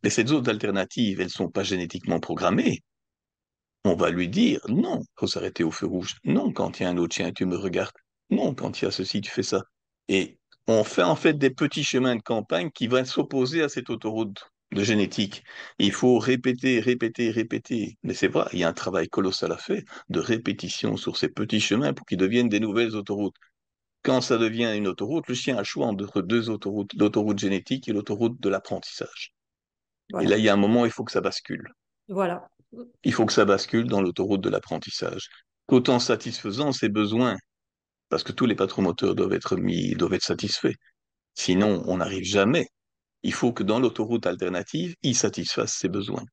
Mais ces autres alternatives, elles ne sont pas génétiquement programmées. On va lui dire, non, il faut s'arrêter au feu rouge. Non, quand il y a un autre chien, tu me regardes. Non, quand il y a ceci, tu fais ça. Et on fait en fait des petits chemins de campagne qui vont s'opposer à cette autoroute de génétique. Il faut répéter, répéter, répéter. Mais c'est vrai, il y a un travail colossal à faire de répétition sur ces petits chemins pour qu'ils deviennent des nouvelles autoroutes. Quand ça devient une autoroute, le chien a le choix entre deux autoroutes, l'autoroute génétique et l'autoroute de l'apprentissage. Et là, Voilà. il y a un moment, il faut que ça bascule. Voilà. Il faut que ça bascule dans l'autoroute de l'apprentissage. Qu'autant satisfaisant ses besoins, parce que tous les patrons moteurs doivent être mis, doivent être satisfaits. Sinon, on n'arrive jamais. Il faut que dans l'autoroute alternative, il satisfasse ses besoins.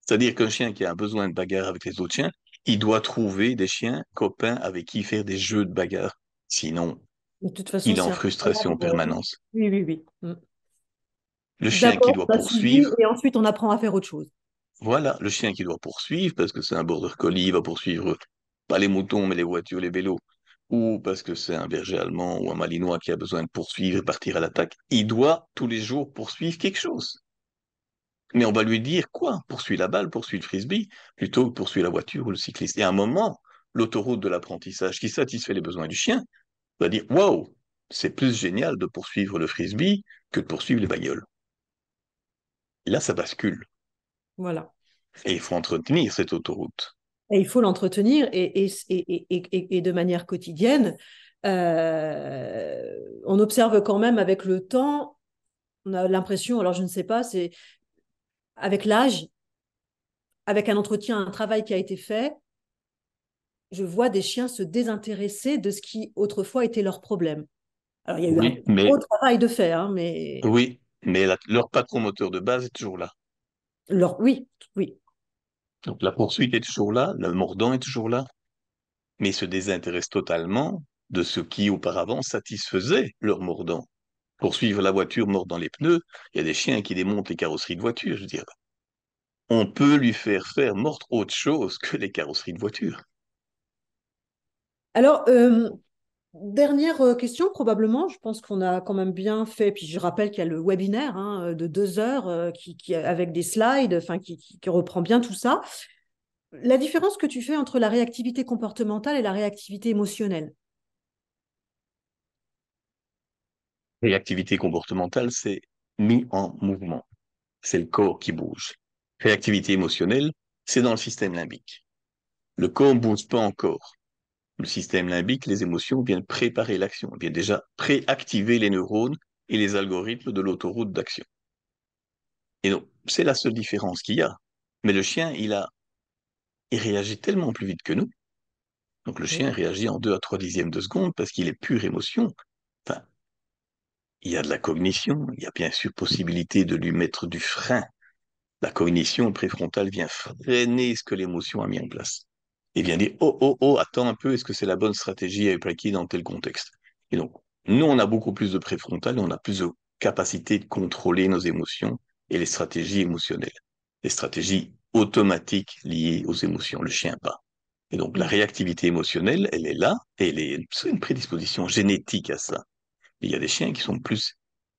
C'est-à-dire qu'un chien qui a un besoin de bagarre avec les autres chiens, il doit trouver des chiens copains avec qui faire des jeux de bagarre. Sinon, De toute façon, il est en c'est frustration en incroyable. permanence. Oui, oui, oui. Mm. Le chien qui D'abord, doit on a suivi poursuivre, et ensuite on apprend à faire autre chose. voilà, le chien qui doit poursuivre, parce que c'est un border collie, il va poursuivre pas les moutons, mais les voitures, les vélos, ou parce que c'est un berger allemand ou un malinois qui a besoin de poursuivre et partir à l'attaque, il doit tous les jours poursuivre quelque chose. Mais on va lui dire quoi? Poursuis la balle, poursuis le frisbee, plutôt que poursuis la voiture ou le cycliste. Et à un moment, l'autoroute de l'apprentissage qui satisfait les besoins du chien va dire, waouh, c'est plus génial de poursuivre le frisbee que de poursuivre les bagnoles. Et là, ça bascule. Voilà. Et il faut entretenir cette autoroute. Et il faut l'entretenir et de manière quotidienne. On observe quand même avec le temps, on a l'impression, alors je ne sais pas, c'est avec l'âge, avec un entretien, un travail qui a été fait, je vois des chiens se désintéresser de ce qui autrefois était leur problème. Alors il y a eu un Oui, mais gros travail de faire, hein, mais oui, mais leur patron moteur de base est toujours là. oui, oui, Donc la poursuite est toujours là, le mordant est toujours là, mais ils se désintéressent totalement de ce qui auparavant satisfaisait leur mordant. Poursuivre la voiture mordant dans les pneus, il y a des chiens qui démontent les carrosseries de voiture, je veux dire. On peut lui faire faire mordre autre chose que les carrosseries de voiture. Alors, dernière question, probablement. Je pense qu'on a quand même bien fait. Puis je rappelle qu'il y a le webinaire hein, de 2 heures avec des slides, enfin, qui reprend bien tout ça. La différence que tu fais entre la réactivité comportementale et la réactivité émotionnelle. Réactivité comportementale, c'est mis en mouvement. C'est le corps qui bouge. Réactivité émotionnelle, c'est dans le système limbique. Le corps ne bouge pas encore. Le système limbique, les émotions viennent préparer l'action, viennent déjà préactiver les neurones et les algorithmes de l'autoroute d'action. Et donc, c'est la seule différence qu'il y a. Mais le chien, il réagit tellement plus vite que nous. Donc le Oui. chien réagit en 2 à 3 dixièmes de seconde parce qu'il est pure émotion. Enfin, il y a de la cognition, il y a bien sûr possibilité de lui mettre du frein. La cognition préfrontale vient freiner ce que l'émotion a mis en place. Et vient dire, oh, oh, oh, attends un peu, est-ce que c'est la bonne stratégie à appliquer dans tel contexte? Et donc, nous, on a beaucoup plus de préfrontal et on a plus de capacité de contrôler nos émotions et les stratégies émotionnelles. Les stratégies automatiques liées aux émotions, le chien pas. Et donc, la Mm. réactivité émotionnelle, elle est là, et c'est une prédisposition génétique à ça. Il y a des chiens qui sont plus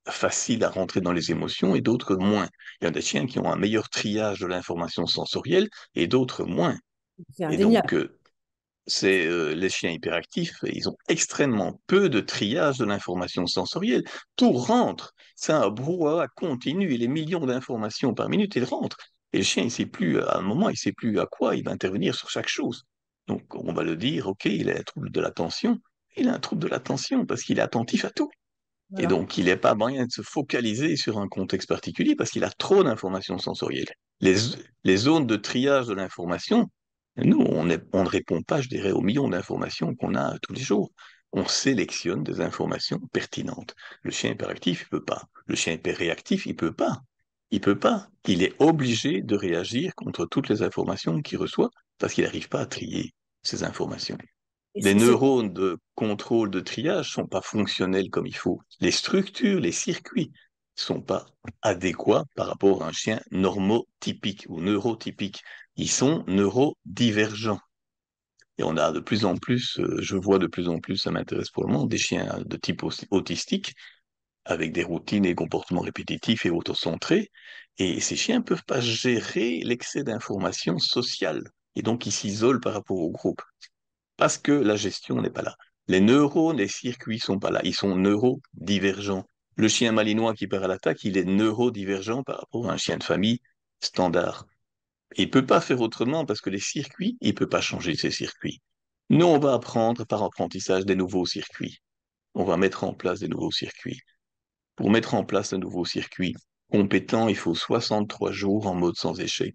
faciles à rentrer dans les émotions et d'autres moins. Il y a des chiens qui ont un meilleur triage de l'information sensorielle et d'autres moins. C'est Et donc, indéniable. c'est les chiens hyperactifs, ils ont extrêmement peu de triage de l'information sensorielle. Tout rentre. C'est un brouhaha continu et les millions d'informations par minute, ils rentrent. Et le chien, il sait plus, à un moment, il sait plus à quoi il va intervenir sur chaque chose. Donc, on va le dire, OK, il a un trouble de l'attention. Il a un trouble de l'attention parce qu'il est attentif à tout. Et Voilà. donc, il n'est pas moyen de se focaliser sur un contexte particulier parce qu'il a trop d'informations sensorielles. Les, les zones de triage de l'information, nous, on ne répond pas, je dirais, aux millions d'informations qu'on a tous les jours. On sélectionne des informations pertinentes. Le chien hyperactif, il peut pas. Le chien hyperréactif, il peut pas. Il peut pas. Il est obligé de réagir contre toutes les informations qu'il reçoit parce qu'il n'arrive pas à trier ces informations. Et Les c'est neurones de contrôle de triage sont pas fonctionnels comme il faut. Les structures, les circuits sont pas adéquats par rapport à un chien normotypique ou neurotypique. Ils sont neurodivergents. Et on a de plus en plus, je vois de plus en plus, ça m'intéresse pour le moment, des chiens de type autistique avec des routines et comportements répétitifs et autocentrés. Et ces chiens ne peuvent pas gérer l'excès d'informations sociales. Et donc, ils s'isolent par rapport au groupe parce que la gestion n'est pas là. Les neurones, les circuits sont pas là, ils sont neurodivergents. Le chien malinois qui part à l'attaque, il est neurodivergent par rapport à un chien de famille standard. Il peut pas faire autrement parce que les circuits, il peut pas changer ces circuits. Nous, on va apprendre par apprentissage des nouveaux circuits. On va mettre en place des nouveaux circuits. Pour mettre en place un nouveau circuit compétent, il faut 63 jours en mode sans échec.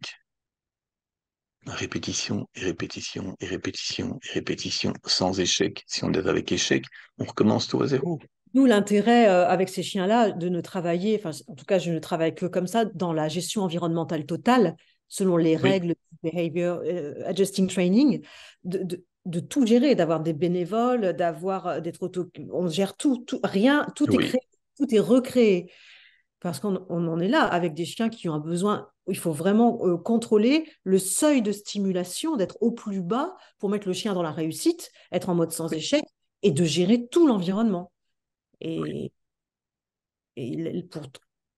Répétition et répétition et répétition et répétition sans échec. Si on est avec échec, on recommence tout à zéro. D'où l'intérêt avec ces chiens-là de ne travailler, enfin, en tout cas, je ne travaille que comme ça, dans la gestion environnementale totale, selon les Oui, règles du Behavior Adjusting Training, de tout gérer, d'avoir des bénévoles, d'être on gère tout, rien, tout est oui, créé, tout est recréé. Parce qu'on en est là avec des chiens qui ont un besoin, il faut vraiment contrôler le seuil de stimulation, d'être au plus bas pour mettre le chien dans la réussite, être en mode sans oui, échec et de gérer tout l'environnement. oui. Et, pour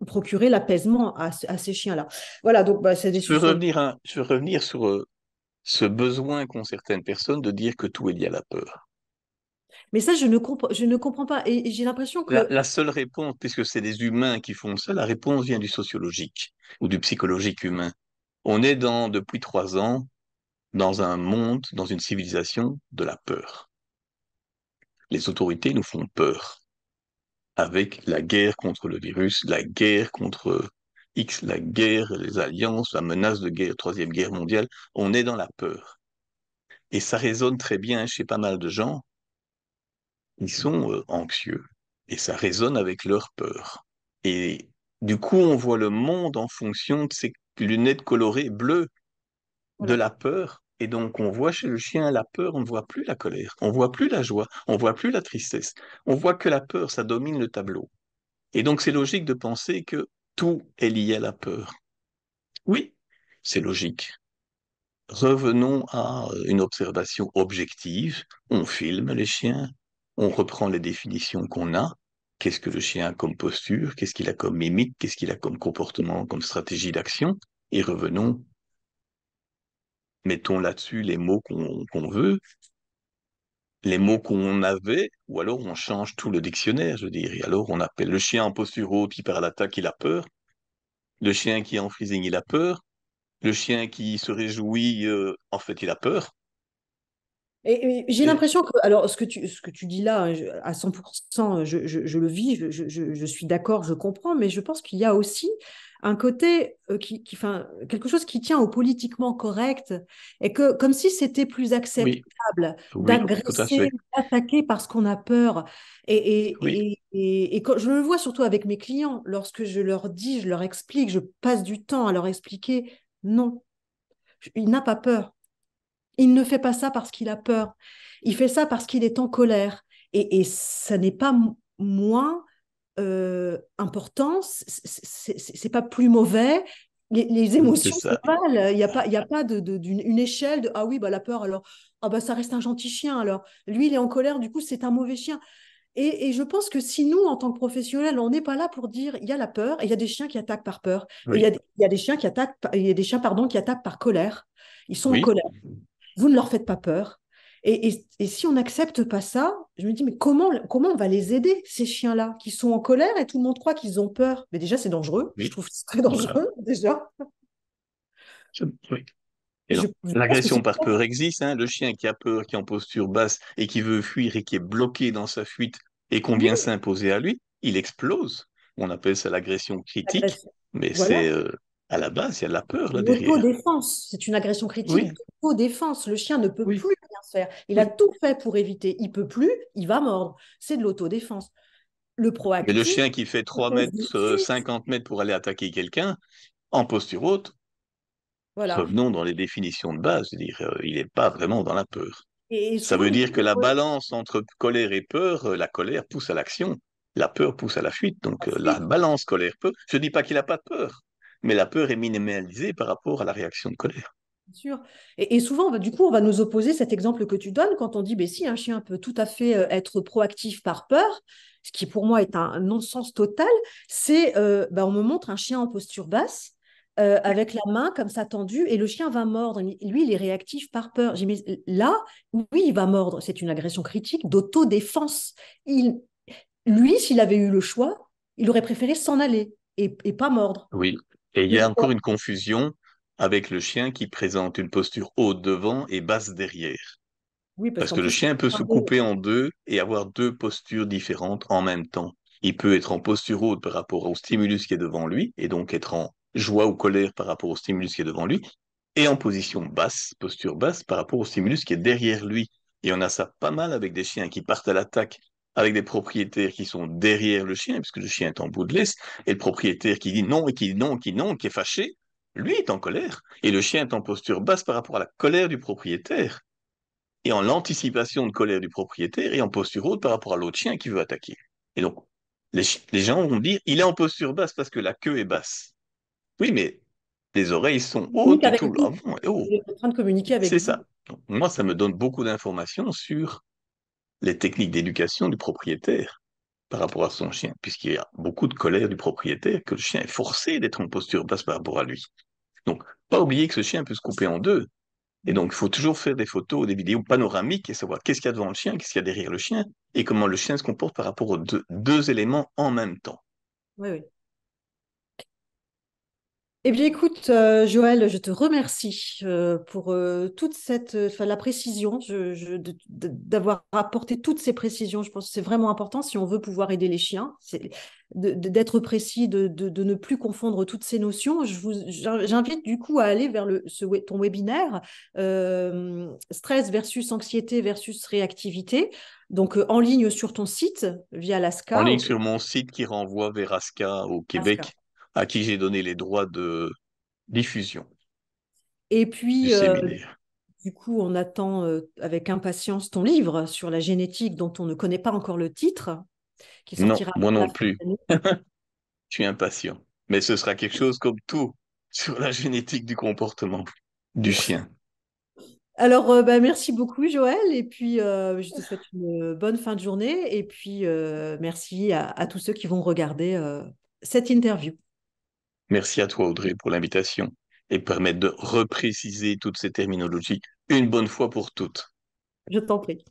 procurer l'apaisement à ces chiens-là. Voilà, donc bah, c'est des sujets. Je veux revenir sur ce besoin qu'ont certaines personnes de dire que tout est lié à la peur. Mais ça, je ne comprends pas. Et j'ai l'impression La, que la seule réponse, puisque c'est des humains qui font ça, la réponse vient du sociologique ou du psychologique humain. On est depuis 3 ans, dans un monde, dans une civilisation de la peur. Les autorités nous font peur avec la guerre contre le virus, la guerre contre X, la guerre, les alliances, la menace de guerre, troisième guerre mondiale. On est dans la peur. Et ça résonne très bien chez pas mal de gens. Ils sont anxieux et ça résonne avec leur peur. Et du coup, on voit le monde en fonction de ces lunettes colorées bleues de voilà. la peur. Et donc, on voit chez le chien la peur, on ne voit plus la colère, on ne voit plus la joie, on ne voit plus la tristesse. On voit que la peur, ça domine le tableau. Et donc, c'est logique de penser que tout est lié à la peur. Oui, c'est logique. Revenons à une observation objective. On filme les chiens, on reprend les définitions qu'on a. Qu'est-ce que le chien a comme posture? Qu'est-ce qu'il a comme mimique? Qu'est-ce qu'il a comme comportement, comme stratégie d'action? Et revenons, mettons là-dessus les mots qu'on veut, les mots qu'on avait, ou alors on change tout le dictionnaire, je dirais. Alors on appelle le chien en posture haute, il part à l'attaque, il a peur. Le chien qui est en freezing, il a peur. Le chien qui se réjouit, en fait, il a peur. Et j'ai Et- l'impression que, alors, ce que tu dis là, à 100%, je le vis, je suis d'accord, je comprends, mais je pense qu'il y a aussi un côté, enfin, quelque chose qui tient au politiquement correct, et que, comme si c'était plus oui, acceptable oui, tout à d'agresser, fait. d'attaquer parce qu'on a peur. Oui, Et quand je le vois surtout avec mes clients, lorsque je leur dis, je leur explique, je passe du temps à leur expliquer, non, il n'a pas peur. Il ne fait pas ça parce qu'il a peur. Il fait ça parce qu'il est en colère. Et ça n'est pas moins important, c'est pas plus mauvais. Les c'est émotions se ça. valent. Il y a pas une échelle de ah oui, bah, la peur, alors ah bah, ça reste un gentil chien. Alors lui, il est en colère, du coup, c'est un mauvais chien. Et je pense que si nous, en tant que professionnels, on n'est pas là pour dire il y a la peur et il y a des chiens qui attaquent par peur et Oui, il y a des chiens qui attaquent, il y a des chiens pardon qui attaquent par colère. Ils sont en oui, colère. Vous ne leur faites pas peur. Et si on n'accepte pas ça, je me dis, mais comment on va les aider, ces chiens-là, qui sont en colère et tout le monde croit qu'ils ont peur? Mais déjà, c'est dangereux. Je oui, trouve que c'est très voilà. dangereux, déjà. Oui. Et Et non. je pense que L'agression c'est par peur existe, hein. Le chien qui a peur, qui est en posture basse et qui veut fuir et qui est bloqué dans sa fuite et qu'on vient oui, s'imposer à lui, il explose. On appelle ça l'agression critique, l'agression. mais c'est Voilà. à la base, il y a de la peur là derrière. L'autodéfense, c'est une agression critique Oui, d'autodéfense. Le chien ne peut oui, plus rien faire. Il a oui. tout fait pour éviter. Il peut plus, il va mordre. C'est de l'autodéfense. Le Mais le proactif, chien qui fait 3 pose des mètres, limites. 50 mètres pour aller attaquer quelqu'un, en posture haute, Voilà. revenons dans les définitions de base, je veux dire, il n'est pas vraiment dans la peur. Et Ça souvent, veut du dire coup, que la ouais, balance entre colère et peur, la colère pousse à l'action, la peur pousse à la fuite. Donc la ensuite, balance colère-peur, je ne dis pas qu'il n'a pas de peur, mais la peur est minimalisée par rapport à la réaction de colère. bien sûr. Et souvent, du coup, on va nous opposer cet exemple que tu donnes quand on dit, ben, si un chien peut tout à fait être proactif par peur, ce qui pour moi est un non-sens total, c'est, ben, on me montre un chien en posture basse, avec la main comme ça tendue, et le chien va mordre. Lui, il est réactif par peur. J'ai mis, là, oui, il va mordre. C'est une agression critique d'autodéfense. Il, lui, s'il avait eu le choix, Il aurait préféré s'en aller et pas mordre. Oui. Et il y Mais a quoi? encore une confusion avec le chien qui présente une posture haute devant et basse derrière. Oui, parce Parce qu'en que le plus, chien peut se couper en deux et avoir deux postures différentes en même temps. Il peut être en posture haute par rapport au stimulus qui est devant lui, et donc être en joie ou colère par rapport au stimulus qui est devant lui, et en position basse, posture basse, par rapport au stimulus qui est derrière lui. Et on a ça pas mal avec des chiens qui partent à l'attaque avec des propriétaires qui sont derrière le chien, puisque le chien est en bout de laisse, et le propriétaire qui dit non, et qui dit non, qui dit non, qui est fâché, lui est en colère. Et le chien est en posture basse par rapport à la colère du propriétaire et en l'anticipation de colère du propriétaire et en posture haute par rapport à l'autre chien qui veut attaquer. Et donc, les gens vont dire, il est en posture basse parce que la queue est basse. Oui, mais les oreilles sont il communique hautes et avec tout. Ah vous. bon, oh, Il est en train de communiquer avec c'est vous. ça. Donc, moi, ça me donne beaucoup d'informations sur les techniques d'éducation du propriétaire par rapport à son chien, puisqu'il y a beaucoup de colère du propriétaire que le chien est forcé d'être en posture basse par rapport à lui. Donc, pas oublier que ce chien peut se couper en deux. Et donc, il faut toujours faire des photos, des vidéos panoramiques et savoir qu'est-ce qu'il y a devant le chien, qu'est-ce qu'il y a derrière le chien et comment le chien se comporte par rapport aux deux éléments en même temps. Oui, oui. Eh bien, écoute, Joël, je te remercie pour toute cette, enfin, la précision, d'avoir apporté toutes ces précisions. Je pense que c'est vraiment important si on veut pouvoir aider les chiens, c'est d'être précis, de ne plus confondre toutes ces notions. J'invite du coup à aller vers ton webinaire stress versus anxiété versus réactivité. Donc, en ligne sur ton site via En l'ASCA. ligne sur mon site qui renvoie vers ASCA au ASCA. Québec, à qui j'ai donné les droits de diffusion Et du puis, séminaire. du coup, on attend avec impatience ton livre sur la génétique dont on ne connaît pas encore le titre, qui Non, sortira moi à la non fin plus. de l'année. Je suis impatient. Mais ce sera quelque chose comme tout sur la génétique du comportement du chien. Alors, bah, merci beaucoup, Joël. Et puis, je te souhaite une bonne fin de journée. Et puis, merci à tous ceux qui vont regarder cette interview. Merci à toi, Audrey, pour l'invitation et permettre de repréciser toutes ces terminologies une bonne fois pour toutes. Je t'en prie.